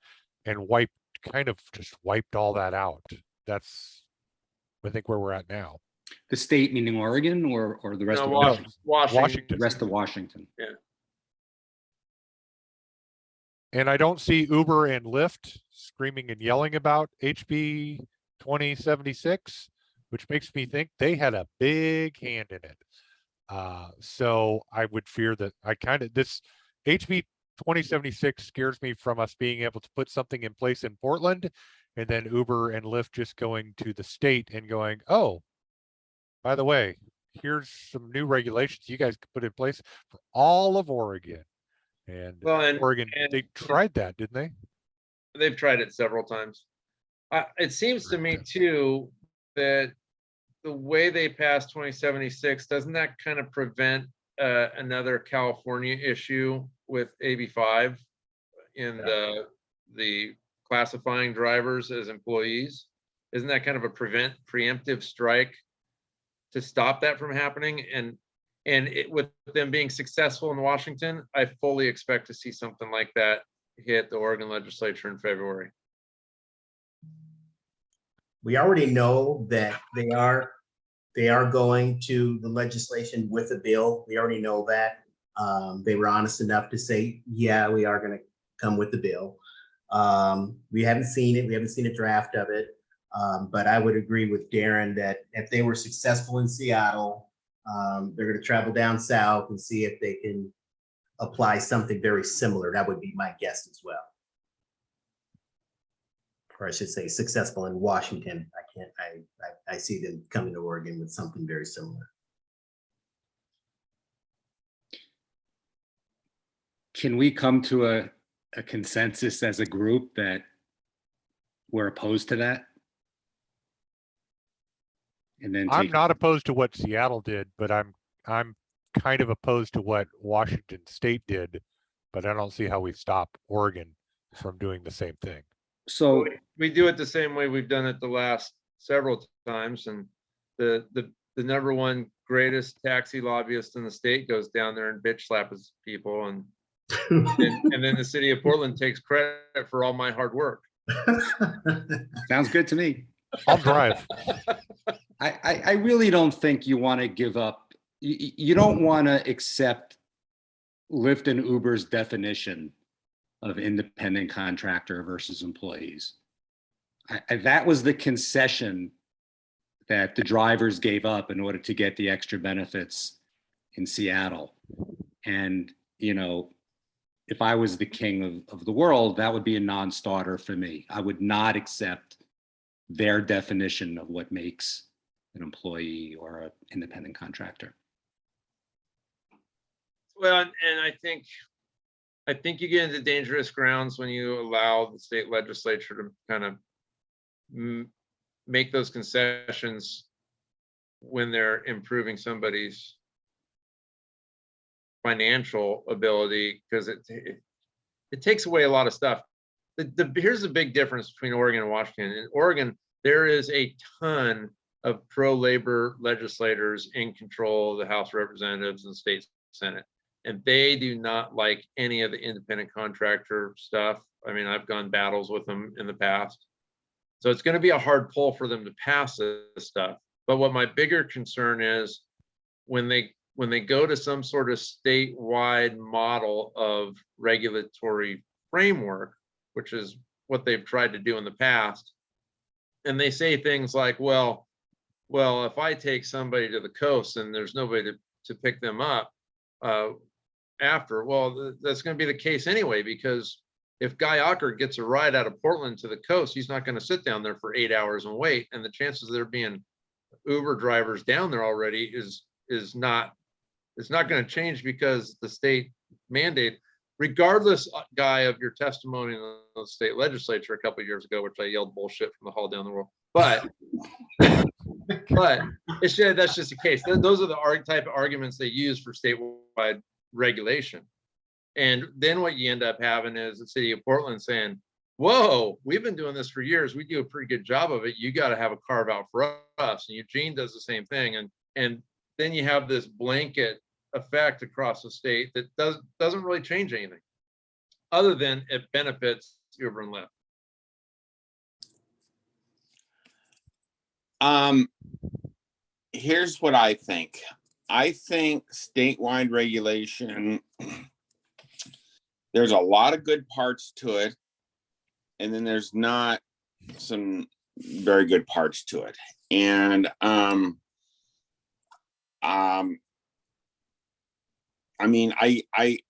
and kind of just wiped all that out. That's, I think, where we're at now. The state meaning Oregon or the rest No, of Washington. Washington. the rest of Washington? And I don't see Uber and Lyft screaming and yelling about HB 2076, which makes me think they had a big hand in it. So I would fear that this HB 2076 scares me from us being able to put something in place in Portland and then Uber and Lyft just going to the state and going, oh, by the way, here's some new regulations you guys could put in place for all of Oregon. And Oregon, they tried that, didn't they? They've tried it several times. It seems to me too that the way they passed 2076, doesn't that kind of prevent another California issue with AB5 in the classifying drivers as employees? Isn't that kind of a preemptive strike to stop that from happening? And with them being successful in Washington, I fully expect to see something like that hit the Oregon legislature in February. We already know that they are going to the legislation with a bill. We already know that. They were honest enough to say, yeah, we are going to come with the bill. We haven't seen it. We haven't seen a draft of it. But I would agree with Darren that if they were successful in Seattle, they're going to travel down south and see if they can apply something very similar. That would be my guess as well. Or I should say successful in Washington. I see them coming to Oregon with something very similar. Can we come to a consensus as a group that we're opposed to that? And then I'm take- not opposed to what Seattle did, but I'm kind of opposed to what Washington State did, but I don't see how we stop Oregon from doing the same thing. So We do it the same way we've done it the last several times, and the number one greatest taxi lobbyist in the state goes down there and bitch slaps people, and then the city of Portland takes credit for all my hard work. sounds good to me. I'll drive. I really don't think you want to give up. You don't want to accept Lyft and Uber's definition of independent contractor versus employees. That was the concession that the drivers gave up in order to get the extra benefits in Seattle. And, you know, if I was the king of the world, that would be a non-starter for me. I would not accept their definition of what makes an employee or an independent contractor. Well, and I think you get into dangerous grounds when you allow the state legislature to kind of make those concessions when they're improving somebody's financial ability, because it takes away a lot of stuff. Here's the big difference between Oregon and Washington. In Oregon, there is a ton of pro-labor legislators in control of the House of Representatives and the state Senate, and they do not like any of the independent contractor stuff. I mean, I've gone battles with them in the past. So it's going to be a hard pull for them to pass this stuff. But what my bigger concern is, when they go to some sort of statewide model of regulatory framework, which is what they've tried to do in the past, and they say things like, well, if I take somebody to the coast and there's nobody to pick them up after, well, that's going to be the case anyway, because if Guy Ocker gets a ride out of Portland to the coast, he's not going to sit down there for 8 hours and wait. And the chances of there being Uber drivers down there already is not going to change, because the state mandate, regardless, Guy, of your testimony in the state legislature a couple of years ago, which I yelled bullshit from the hall down the road. But that's just the case. Those are the type of arguments they use for statewide regulation. And then what you end up having is the city of Portland saying, whoa, we've been doing this for years. We do a pretty good job of it. You got to have a carve out for us. And Eugene does the same thing. And then you have this blanket effect across the state that doesn't really change anything, other than it benefits Uber and Lyft. Here's what I think. I think statewide regulation, there's a lot of good parts to it, and then there's not some very good parts to it. And I mean,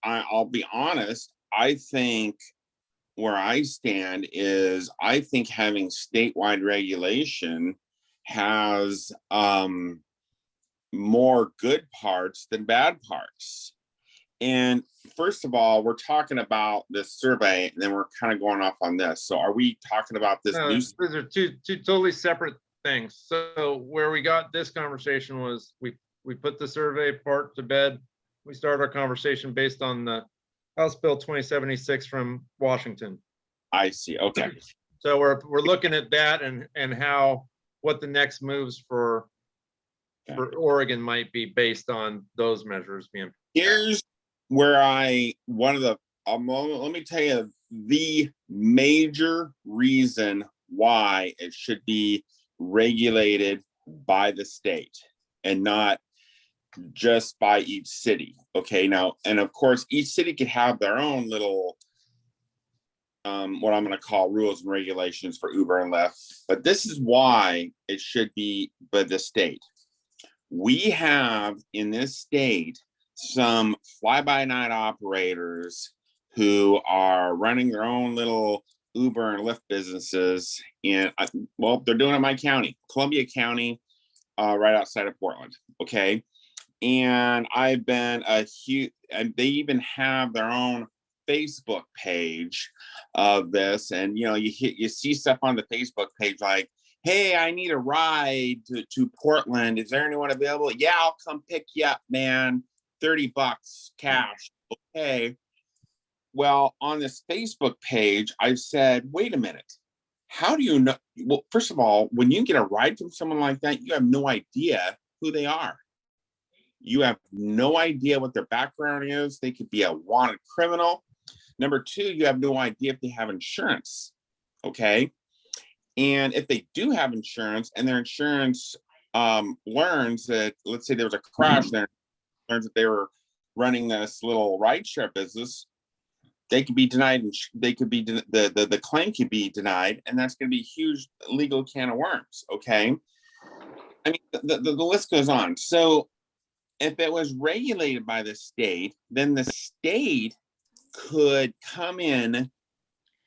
I'll be honest, I think where I stand is, I think having statewide regulation has more good parts than bad parts. And first of all, we're talking about this survey, and then we're kind of going off on this. So are we talking about this No, new? these are two totally separate things. So where we got this conversation was we put the survey part to bed. We started our conversation based on the House Bill 2076 from Washington. I see. Okay. So we're looking at that and how, what the next moves for Oregon might be based on those measures being. Here's where let me tell you the major reason why it should be regulated by the state and not just by each city. Okay, now, and of course, each city could have their own little, what I'm going to call rules and regulations for Uber and Lyft. But this is why it should be by the state. We have in this state some fly-by-night operators who are running their own little Uber and Lyft businesses in, well, they're doing it in my county, Columbia County, right outside of Portland. Okay. And I've been a huge, and they even have their own Facebook page of this. And, you know, you see stuff on the Facebook page like, hey, I need a ride to Portland. Is there anyone available? Yeah, I'll come pick you up, man. $30 cash. Okay. Well, on this Facebook page, I've said, wait a minute. How do you know? Well, first of all, when you get a ride from someone like that, you have no idea who they are. You have no idea what their background is. They could be a wanted criminal. Number two, you have no idea if they have insurance. Okay. And if they do have insurance and their insurance learns that, let's say there was a crash there, learns that they were running this little rideshare business, they could be denied. They could be, the claim could be denied, and that's going to be a huge legal can of worms. Okay. I mean, the list goes on. So if it was regulated by the state, then the state could come in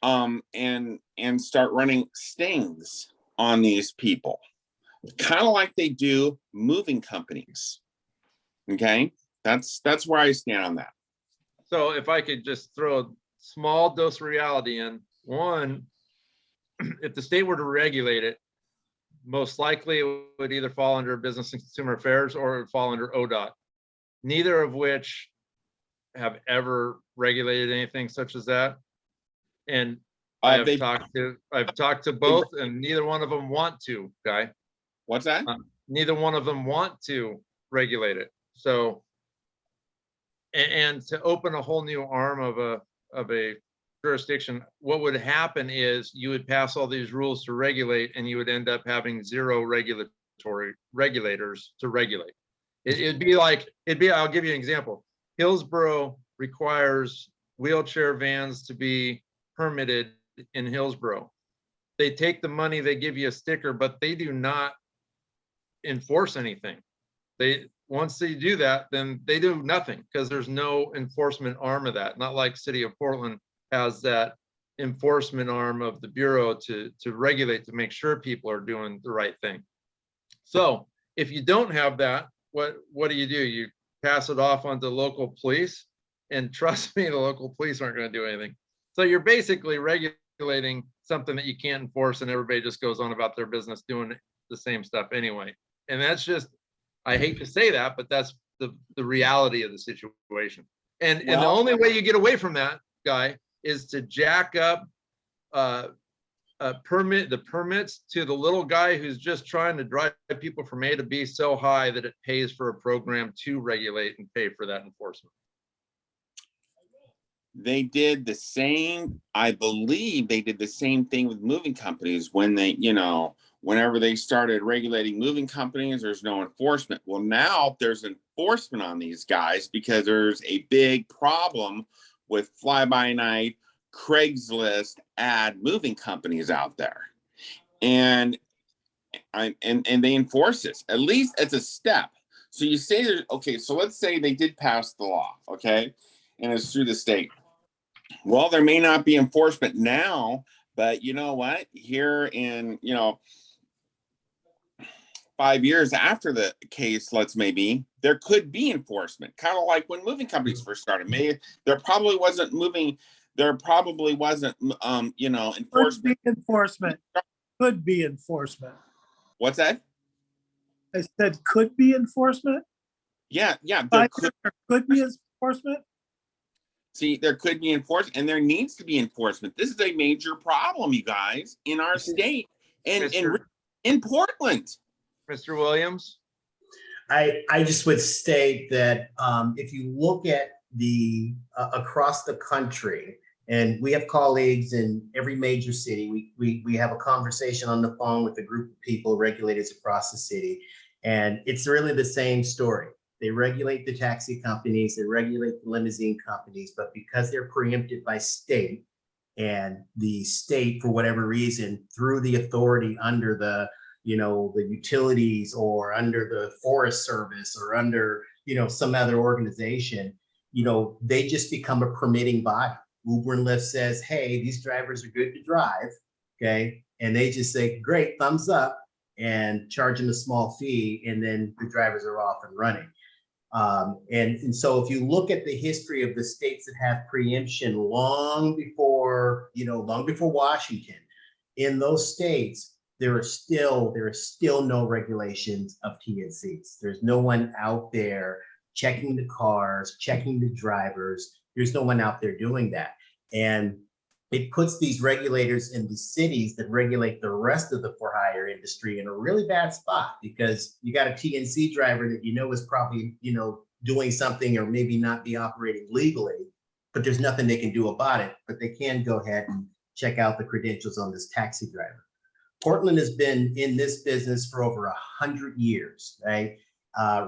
and start running stings on these people, kind of like they do moving companies. Okay, that's where I stand on that. So if I could just throw a small dose of reality in, one, if the state were to regulate it, most likely it would either fall under Business and Consumer Affairs or it would fall under ODOT, neither of which have ever regulated anything such as that. And I've talked to both, and neither one of them want to, Guy. What's that? Neither one of them want to regulate it. So, and to open a whole new arm of a jurisdiction, what would happen is you would pass all these rules to regulate, and you would end up having zero regulators to regulate. It'd be, I'll give you an example. Hillsborough requires wheelchair vans to be permitted in Hillsborough. They take the money, they give you a sticker, but they do not enforce anything. Once they do that, then they do nothing because there's no enforcement arm of that. Not like City of Portland has that enforcement arm of the Bureau to regulate, to make sure people are doing the right thing. So if you don't have that, what do? You pass it off onto local police, and trust me, the local police aren't going to do anything. So you're basically regulating something that you can't enforce, and everybody just goes on about their business doing the same stuff anyway. And that's just, I hate to say that, but that's the reality of the situation. And the only way you get away from that, Guy, is to jack up the permits to the little guy who's just trying to drive people from A to B so high that it pays for a program to regulate and pay for that enforcement. They did the same, I believe they did the same thing with moving companies when they, whenever they started regulating moving companies, there's no enforcement. Well, now there's enforcement on these guys because there's a big problem with fly-by-night Craigslist ad moving companies out there. And they enforce this. At least it's a step. So you say that, okay, so let's say they did pass the law, okay? And it's through the state. Well, there may not be enforcement now, but you know what? Here in, 5 years after the case, maybe there could be enforcement, kind of like when moving companies first started. Maybe there probably wasn't enforcement. Could be enforcement. What's that? I said could be enforcement. Yeah, There could be enforcement. See, there could be enforcement, and there needs to be enforcement. This is a major problem, you guys, in our state and in Portland. Mr. Williams? I just would state that if you look at the across the country, and we have colleagues in every major city, we have a conversation on the phone with a group of people, regulators across the city, and it's really the same story. they regulate the taxi companies, they regulate the limousine companies, but because they're preempted by state, and the state, for whatever reason, through the authority under the, the utilities or under the Forest Service or under, some other organization, they just become a permitting body. Uber and Lyft says, hey, these drivers are good to drive, okay? And they just say, great, thumbs up, and charge them a small fee, and then the drivers are off and running. And so if you look at the history of the states that have preemption long before Washington, in those states, there are still no regulations of TNCs. There's no one out there checking the cars, checking the drivers. There's no one out there doing that. And it puts these regulators in the cities that regulate the rest of the for-hire industry in a really bad spot, because you got a TNC driver that is probably, doing something or maybe not be operating legally, but there's nothing they can do about it. But they can go ahead and check out the credentials on this taxi driver. Portland has been in this business for over 100 years, right?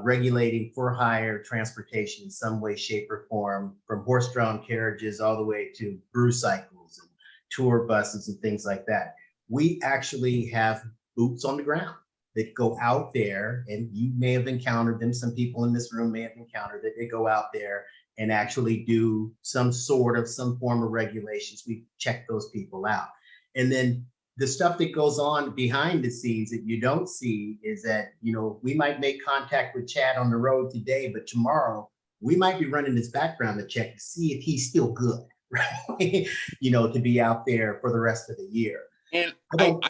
Regulating for-hire transportation in some way, shape, or form, from horse-drawn carriages all the way to brew cycles and tour buses and things like that. We actually have boots on the ground that go out there, and you may have encountered them. Some people in this room may have encountered that. They go out there and actually do some form of regulations. We check those people out. And then the stuff that goes on behind the scenes that you don't see is that, we might make contact with Chad on the road today, but tomorrow we might be running his background check to see if he's still good, right? To be out there for the rest of the year. And go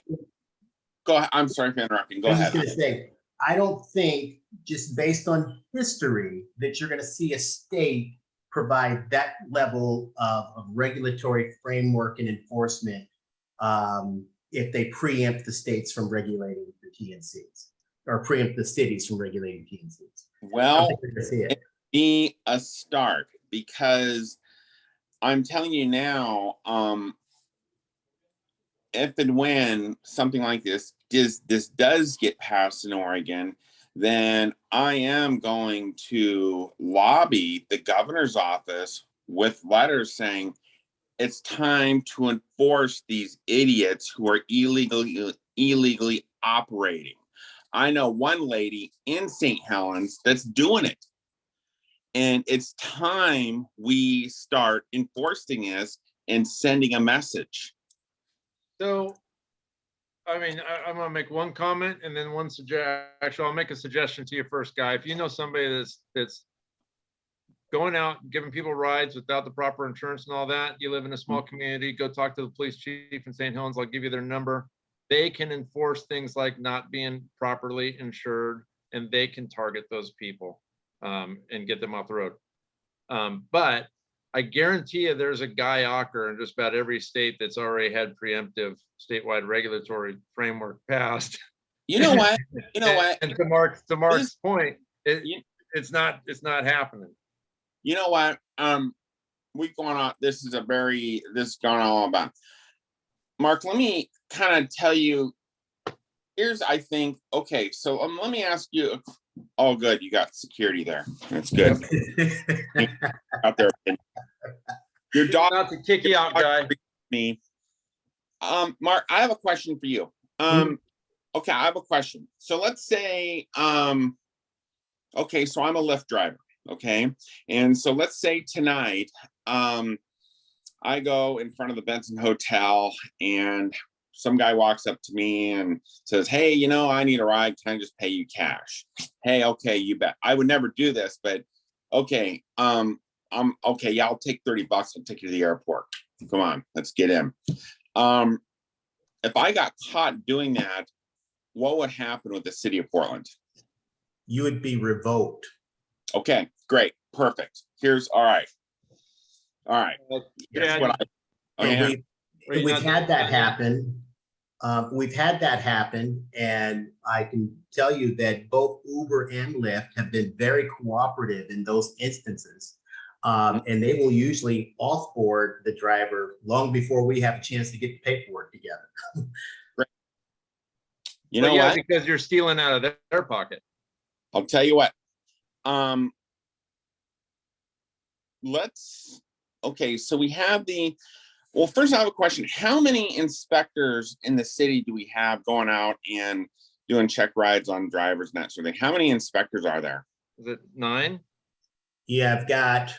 ahead. I'm sorry for interrupting. Go I was ahead. just going to say, I don't think, just based on history, that you're going to see a state provide that level of regulatory framework and enforcement if they preempt the states from regulating the TNCs, or preempt the cities from regulating TNCs. Well, it'd be a start, because I'm telling you now, if and when something like this does get passed in Oregon, then I am going to lobby the governor's office with letters saying it's time to enforce these idiots who are illegally operating. I know one lady in St. Helens that's doing it. And it's time we start enforcing this and sending a message. So, I mean, I'm gonna make one comment and then one actually, I'll make a suggestion to you first, Guy. If you know somebody that's going out, giving people rides without the proper insurance and all that, you live in a small community, go talk to the police chief in St. Helens. I'll give you their number. They can enforce things like not being properly insured, and they can target those people and get them off the road. But I guarantee you there's a Guy Ocker in just about every state that's already had preemptive statewide regulatory framework passed. You know what? And to Mark's point, it's not happening. You know what? We've gone on. This is gone all about. Mark, let me kind of tell you. I think, okay, so let me ask you. Oh, good, you got security there. That's good. Out there, your dog Not to kick you out, Guy. Me, Mark, I have a question for you. Okay, I have a question. So let's say, okay, so I'm a Lyft driver. Okay. And so let's say tonight, I go in front of the Benson Hotel and some guy walks up to me and says, hey, I need a ride. Can I just pay you cash? Hey, okay, you bet. I would never do this, but okay. Okay. Yeah, I'll take $30. I'll take you to the airport. Come on, let's get in. If I got caught doing that, what would happen with the city of Portland? You would be revoked. Okay, great, perfect. All right. Here's what we've had that happen. We've had that happen, and I can tell you that both Uber and Lyft have been very cooperative in those instances. And they will usually offboard the driver long before we have a chance to get the paperwork together. You know what? Because you're stealing out of their pocket. I'll tell you what. Okay, so we have well, first I have a question. How many inspectors in the city do we have going out and doing check rides on drivers and that sort of thing? How many inspectors are there? Is it 9? Yeah, I've got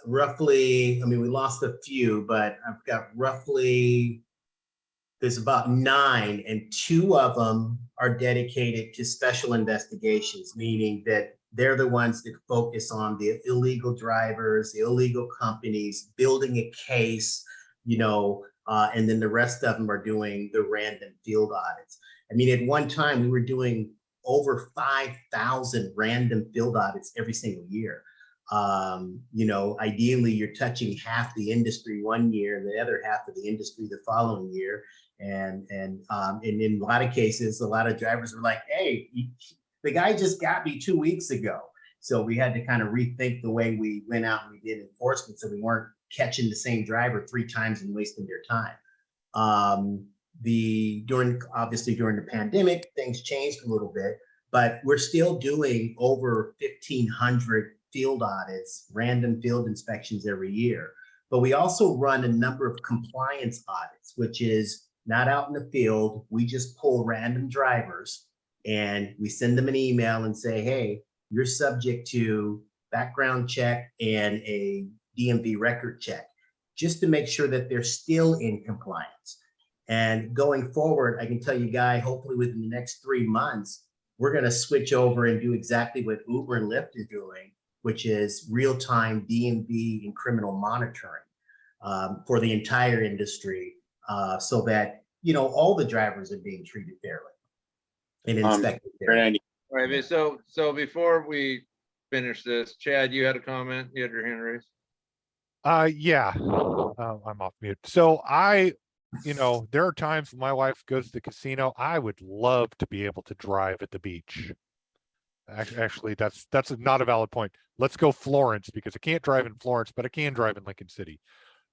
roughly, I mean, we lost a few, but I've got roughly, there's about 9, and 2 of them are dedicated to special investigations, meaning that they're the ones that focus on the illegal drivers, the illegal companies, building a case, and then the rest of them are doing the random field audits. I mean, at one time, we were doing over 5,000 random field audits every single year. Ideally, you're touching half the industry one year and the other half of the industry the following year. And in a lot of cases, a lot of drivers were like, hey, the guy just got me 2 weeks ago. So we had to kind of rethink the way we went out and we did enforcement, so we weren't catching the same driver 3 times and wasting their time. Obviously during the pandemic, things changed a little bit, but we're still doing over 1,500 field audits, random field inspections every year. But we also run a number of compliance audits, which is not out in the field. We just pull random drivers and we send them an email and say, hey, you're subject to background check and a DMV record check, just to make sure that they're still in compliance. And going forward, I can tell you, Guy, hopefully within the next 3 months, we're going to switch over and do exactly what Uber and Lyft are doing, which is real-time DMV and criminal monitoring for the entire industry, so that all the drivers are being treated fairly and inspected fairly. All right, so before we finish this, Chad, you had a comment, you had your hand raised. Yeah, I'm off mute. So there are times when my wife goes to the casino. I would love to be able to drive at the beach. Actually, that's not a valid point. Let's go Florence, because I can't drive in Florence, but I can drive in Lincoln City.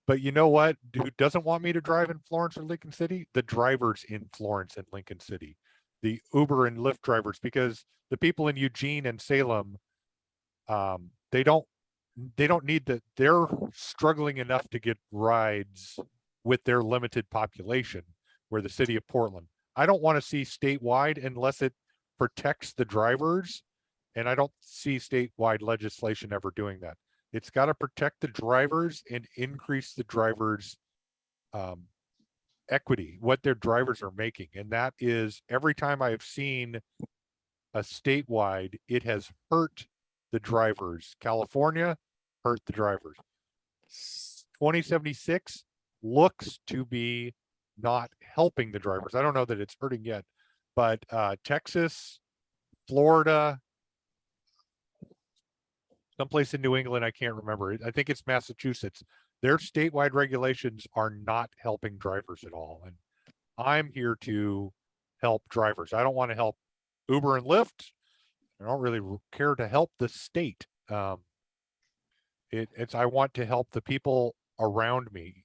But you know what? Who doesn't want me to drive in Florence or Lincoln City? The drivers in Florence and Lincoln City, the Uber and Lyft drivers, because the people in Eugene and Salem, they don't need that. They're struggling enough to get rides with their limited population, where the city of Portland. I don't want to see statewide unless it protects the drivers. And I don't see statewide legislation ever doing that. It's got to protect the drivers and increase the drivers' equity, what their drivers are making. And that is, every time I've seen a statewide, it has hurt the drivers. California hurt the drivers. 2076 looks to be not helping the drivers. I don't know that it's hurting yet, but Texas, Florida, someplace in New England, I can't remember. I think it's Massachusetts. Their statewide regulations are not helping drivers at all. And I'm here to help drivers. I don't want to help Uber and Lyft. I don't really care to help the state. I want to help the people around me,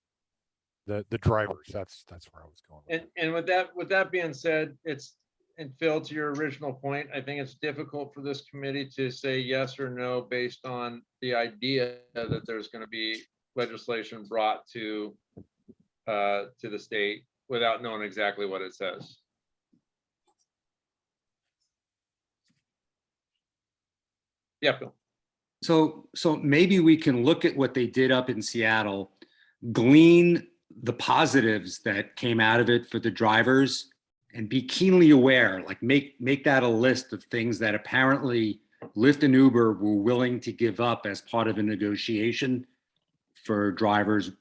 the drivers. That's where I was going. And with that being said, and Phil, to your original point, I think it's difficult for this committee to say yes or no based on the idea that there's going to be legislation brought to the state without knowing exactly what it says. Yeah, Phil. So maybe we can look at what they did up in Seattle, glean the positives that came out of it for the drivers, and be keenly aware, like make that a list of things that apparently Lyft and Uber were willing to give up as part of a negotiation for drivers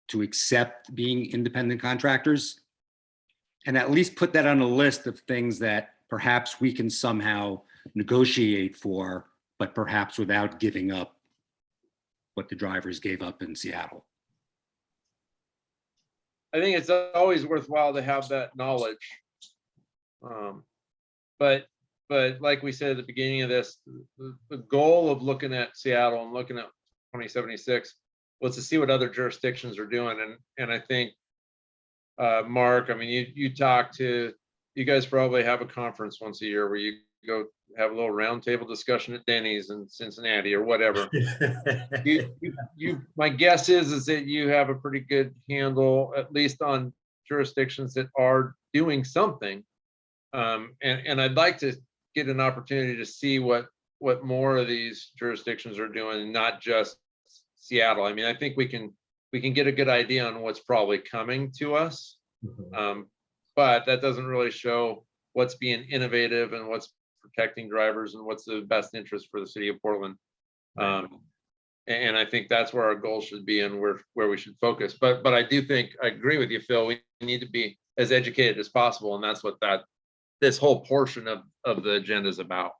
to accept being independent contractors. And at least put that on a list of things that perhaps we can somehow negotiate for, but perhaps without giving up what the drivers gave up in Seattle. I think it's always worthwhile to have that knowledge. But like we said at the beginning of this, the goal of looking at Seattle and looking at 2076 was to see what other jurisdictions are doing. And I think, Mark, I mean, you talked to you guys probably have a conference once a year where you go have a little roundtable discussion at Denny's in Cincinnati or whatever. My guess is that you have a pretty good handle, at least on jurisdictions that are doing something. And I'd like to get an opportunity to see what more of these jurisdictions are doing, and not just Seattle. I mean, I think we can get a good idea on what's probably coming to us. But that doesn't really show what's being innovative and what's protecting drivers and what's the best interest for the city of Portland. And I think that's where our goal should be and where we should focus. But I do think, I agree with you, Phil, we need to be as educated as possible. And that's what this whole portion of the agenda is about.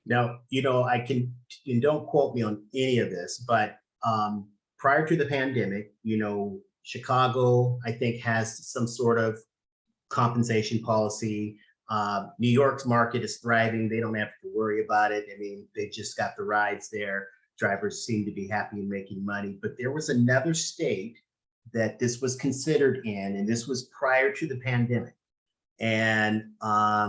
Now, and don't quote me on any of this, but prior to the pandemic, Chicago, I think, has some sort of compensation policy. New York's market is thriving. They don't have to worry about it. I mean, they just got the rides there. Drivers seem to be happy and making money. But there was another state that this was considered in, and this was prior to the pandemic. And I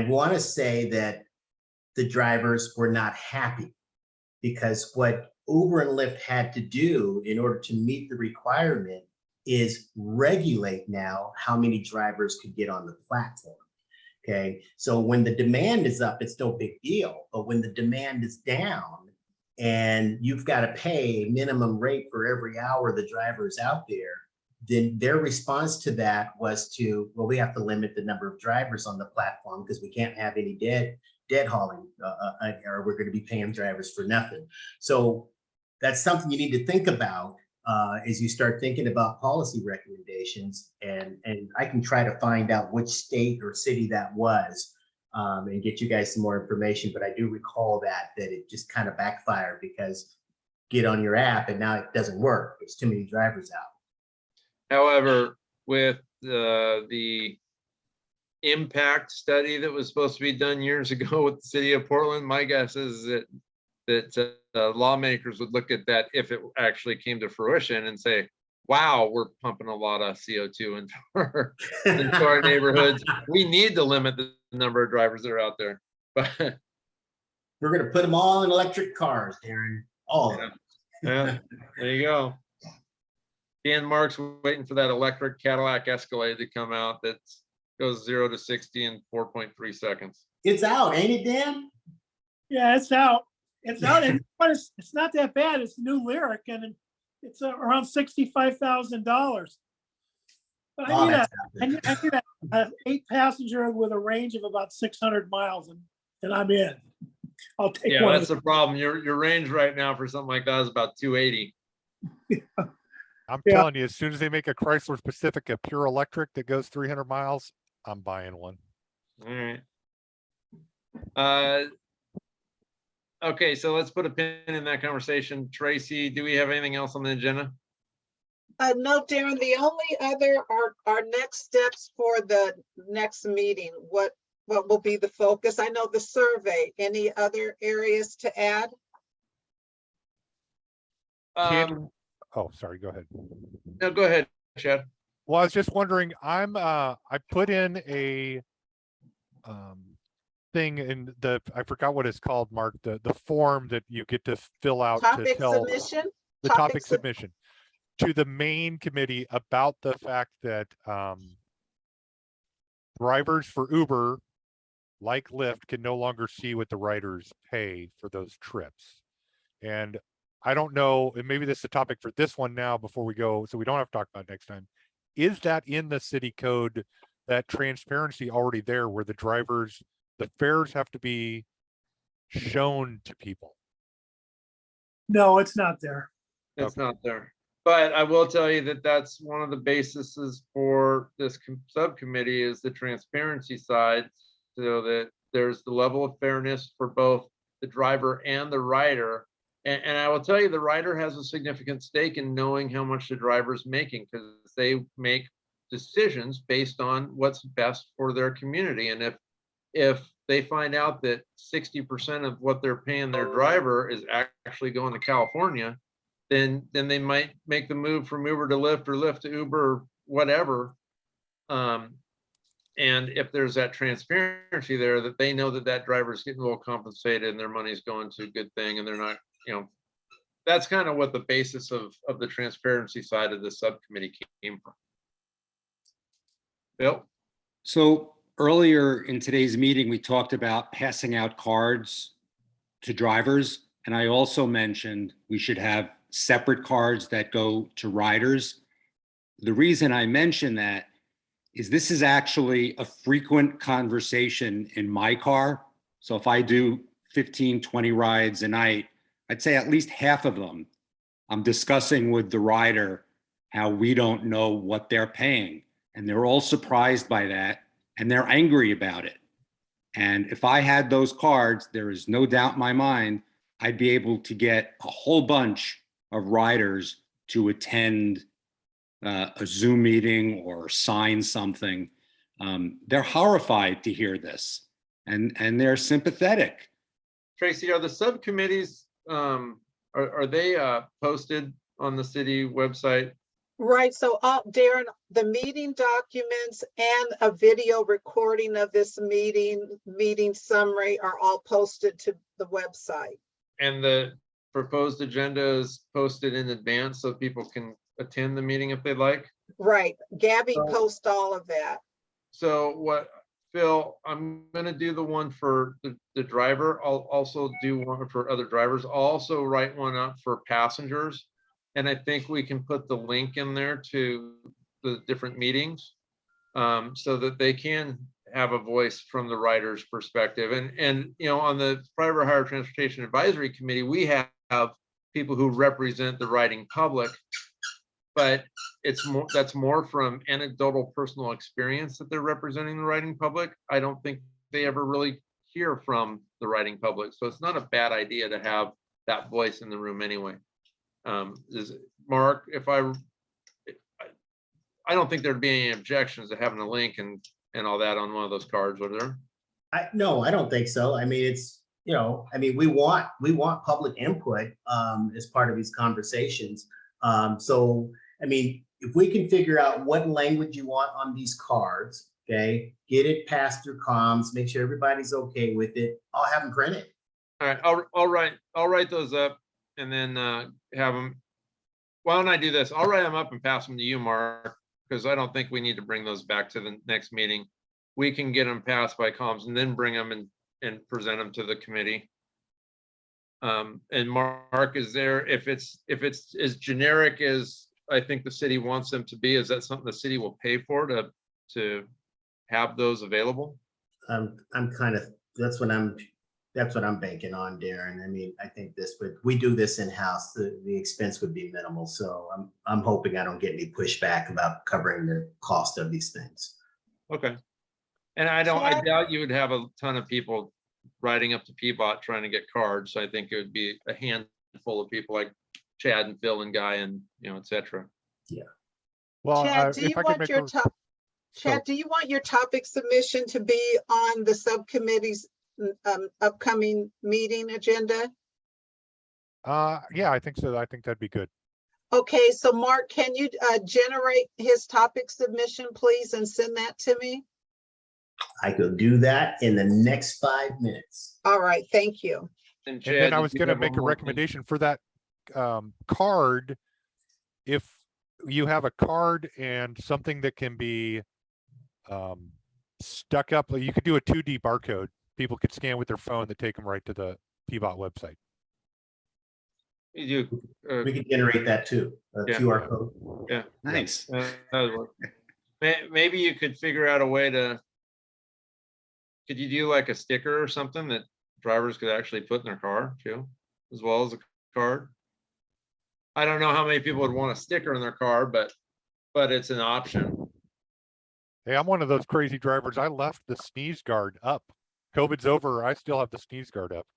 want to say that the drivers were not happy, because what Uber and Lyft had to do in order to meet the requirement is regulate now how many drivers could get on the platform. Okay, so when the demand is up, it's no big deal. But when the demand is down and you've got to pay a minimum rate for every hour the driver is out there, then their response to that was we have to limit the number of drivers on the platform because we can't have any dead hauling, or we're going to be paying drivers for nothing. So that's something you need to think about as you start thinking about policy recommendations. And I can try to find out which state or city that was and get you guys some more information. But I do recall that it just kind of backfired, because get on your app and now it doesn't work. There's too many drivers out. However, with the impact study that was supposed to be done years ago with the city of Portland, my guess is that lawmakers would look at that if it actually came to fruition and say, wow, we're pumping a lot of CO2 into our neighborhoods. We need to limit the number of drivers that are out there. But we're going to put them all in electric cars, Darren. All of them. Yeah, there you go. Dan Mark's waiting for that electric Cadillac Escalade to come out that goes 0 to 60 in 4.3 seconds. It's out, ain't it, Dan? Yeah, it's out. It's out, and it's not that bad. It's a new Lyric, and it's around $65,000. But I need a 8-passenger with a range of about 600 miles, and I'm in. I'll take one. Yeah, that's the problem. Your range right now for something like that is about 280. I'm telling you, as soon as they make a Chrysler Pacifica pure electric that goes 300 miles, I'm buying one. All right. Okay, so let's put a pin in that conversation. Tracy, do we have anything else on the agenda? No, Darren, the only other our next steps for the next meeting. What will be the focus? I know the survey. Any other areas to add? Oh, sorry, go ahead. No, go ahead, Chad. Well, I was just wondering, I put in a thing in I forgot what it's called, Mark, the form that you get to fill out Topic to tell submission? the topic submission to the main committee about the fact that drivers for Uber, like Lyft, can no longer see what the riders pay for those trips. And I don't know, and maybe this is a topic for this one now before we go, so we don't have to talk about it next time. Is that in the city code, that transparency already there, where the drivers, the fares have to be shown to people? No, it's not there. It's not there. But I will tell you that that's one of the bases for this subcommittee, is the transparency side, so that there's the level of fairness for both the driver and the rider. And I will tell you, the rider has a significant stake in knowing how much the driver's making, because they make decisions based on what's best for their community. And if they find out that 60% of what they're paying their driver is actually going to California, then they might make the move from Uber to Lyft or Lyft to Uber or whatever. And if there's that transparency there, that they know that that driver is getting well compensated and their money's going to a good thing and they're not, that's kind of what the basis of the transparency side of the subcommittee came from. Bill? So earlier in today's meeting, we talked about passing out cards to drivers. And I also mentioned we should have separate cards that go to riders. The reason I mention that is this is actually a frequent conversation in my car. So if I do 15, 20 rides a night, I'd say at least half of them, I'm discussing with the rider how we don't know what they're paying. And they're all surprised by that and they're angry about it. And if I had those cards, there is no doubt in my mind, I'd be able to get a whole bunch of riders to attend a Zoom meeting or sign something. They're horrified to hear this and they're sympathetic. Tracy, are the subcommittees, are they posted on the city website? Right, so Darren, the meeting documents and a video recording of this meeting summary are all posted to the website. And the proposed agenda is posted in advance so people can attend the meeting if they'd like? Right, Gabby So- posts all of that. So what, Phil, I'm gonna do the one for the driver. I'll also do one for other drivers. I'll also write one up for passengers. And I think we can put the link in there to the different meetings so that they can have a voice from the rider's perspective. And on the Private Hire Transportation Advisory Committee, we have people who represent the riding public, but that's more from anecdotal personal experience that they're representing the riding public. I don't think they ever really hear from the riding public. So it's not a bad idea to have that voice in the room anyway. Mark, I don't think there'd be any objections to having a link and all that on one of those cards, are there? No, I don't think so. I mean, it's, we want public input as part of these conversations. So, I mean, if we can figure out what language you want on these cards, okay, get it passed through comms, make sure everybody's okay with it. I'll have them printed. All right, I'll write those up and then have them. Why don't I do this? I'll write them up and pass them to you, Mark, because I don't think we need to bring those back to the next meeting. We can get them passed by comms and then bring them and present them to the committee. And Mark, is there, if it's as generic as I think the city wants them to be, is that something the city will pay for to have those available? That's what I'm banking on, Darren. I mean, I think we do this in-house, the expense would be minimal. So I'm hoping I don't get any pushback about covering the cost of these things. Okay. And I doubt you would have a ton of people riding up to Peabot trying to get cards. So I think it would be a handful of people like Chad and Phil and Guy and, et cetera. Yeah. Well, Chad, do you if I could want make your a- Chad, do you want your topic submission to be on the subcommittee's upcoming meeting agenda? Yeah, I think so. I think that'd be good. Okay, so Mark, can you generate his topic submission, please, and send that to me? I could do that in the next 5 minutes. All right, thank you. And Chad, then I did was you going to have make one a more thing? recommendation for that card. If you have a card and something that can be stuck up, you could do a 2D barcode. People could scan with their phone that take them right to the Peabot website. You do. We can generate that too, a Yeah. QR code. Nice. That would work. Maybe you could figure out a way to, could you do like a sticker or something that drivers could actually put in their car too, as well as a card? I don't know how many people would want a sticker in their car, but it's an option. Hey, I'm one of those crazy drivers. I left the sneeze guard up. COVID's over. I still have the sneeze guard up.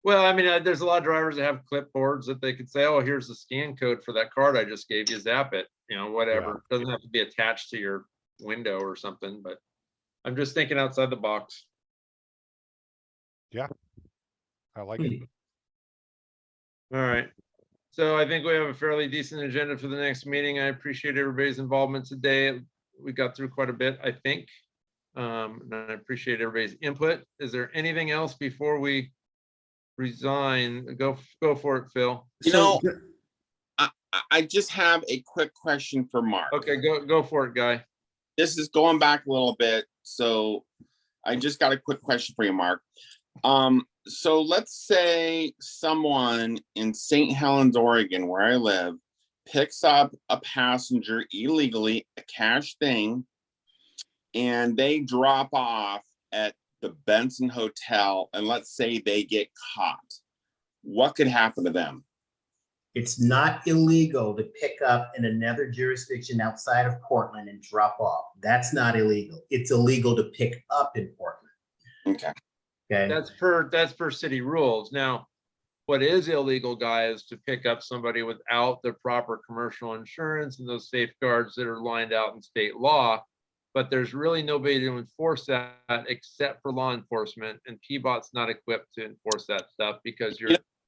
Well, I mean, there's a lot of drivers that have clipboards that they could say, oh, here's the scan code for that card I just gave you, zap it, whatever. Doesn't have to be attached to your window or something, but I'm just thinking outside the box. I like it. All right. So I think we have a fairly decent agenda for the next meeting. I appreciate everybody's involvement today. we got through quite a bit, I think. And I appreciate everybody's input. Is there anything else before we resign? Go for it, Phil. You know, I just have a quick question for Mark. Okay, go for it, Guy. This is going back a little bit, so I just got a quick question for you, Mark. So let's say someone in St. Helens, Oregon, where I live, picks up a passenger illegally, a cash thing, and they drop off at the Benson Hotel, and let's say they get caught. What could happen to them? It's not illegal to pick up in another jurisdiction outside of Portland and drop off. That's not illegal. It's illegal to pick up in Portland. Okay. Okay. That's per city rules. Now, what is illegal, Guy, is to pick up somebody without the proper commercial insurance and those safeguards that are lined out in state law. But there's really nobody to enforce that except for law enforcement, and PBOT's not equipped to enforce that stuff because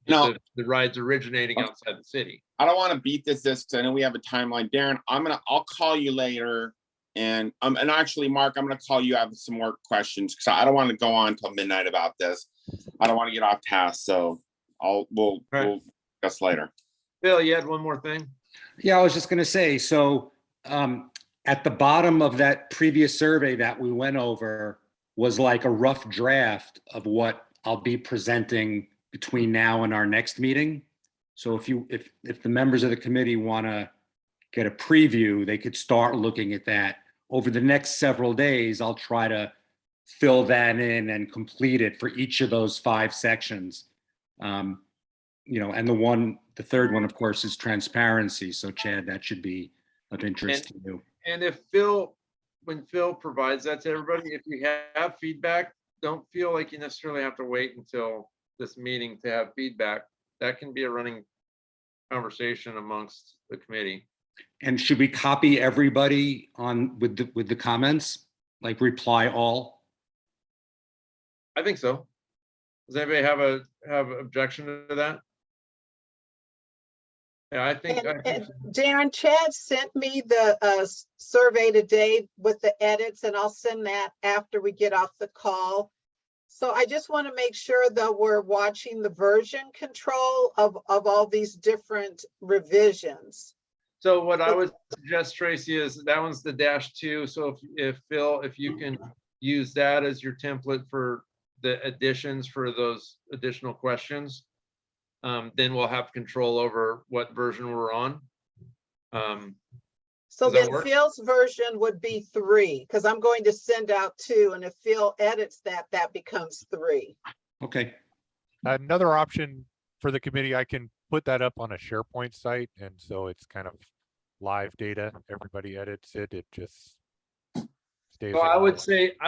the ride's originating outside the city. I don't want to beat this because I know we have a timeline. Darren, I'll call you later. And actually, Mark, I'm gonna call you. I have some more questions because I don't want to go on till midnight about this. I don't want to get off task, so we'll discuss later. Phil, you had one more thing? Yeah, I was just gonna say, so at the bottom of that previous survey that we went over was like a rough draft of what I'll be presenting between now and our next meeting. So if the members of the committee want to get a preview, they could start looking at that. Over the next several days, I'll try to fill that in and complete it for each of those 5 sections. And the third one, of course, is transparency. So Chad, that should be of interest to you. And when Phil provides that to everybody, if you have feedback, don't feel like you necessarily have to wait until this meeting to have feedback. That can be a running conversation amongst the committee. And should we copy everybody on with the comments, like reply all? I think so. Does anybody have objection to that? Yeah, I think Darren, Chad sent me the survey today with the edits, and I'll send that after we get off the call. So I just want to make sure that we're watching the version control of all these different revisions. So what I would suggest, Tracy, is that one's the -2. So if Phil, if you can use that as your template for the additions for those additional questions, then we'll have control over what version we're on. So Does that then work? Phil's version would be 3, because I'm going to send out 2, and if Phil edits that, that becomes 3. Okay. Another option for the committee, I can put that up on a SharePoint site, and so it's kind of live data. Everybody edits it. It just stays. So I alive.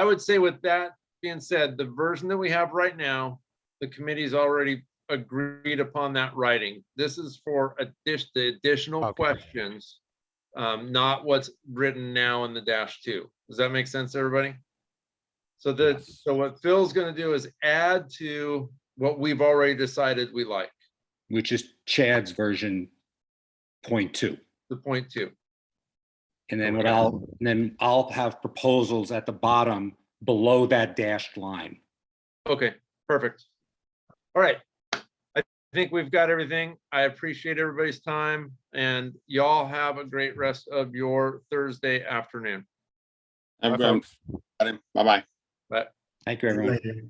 would say with that being said, the version that we have right now, the committee's already agreed upon that writing. This is for the additional questions, not what's written now in the -2. Does that make sense, everybody? So Yes. so what Phil's going to do is add to what we've already decided we like, Which is Chad's version 0.2. the .2. And then I'll have proposals at the bottom below that dashed line. Okay, perfect. All right. I think we've got everything. I appreciate everybody's time, and y'all have a great rest of your Thursday afternoon. Everyone, folks. bye-bye. Bye. Thank you, everyone. Later.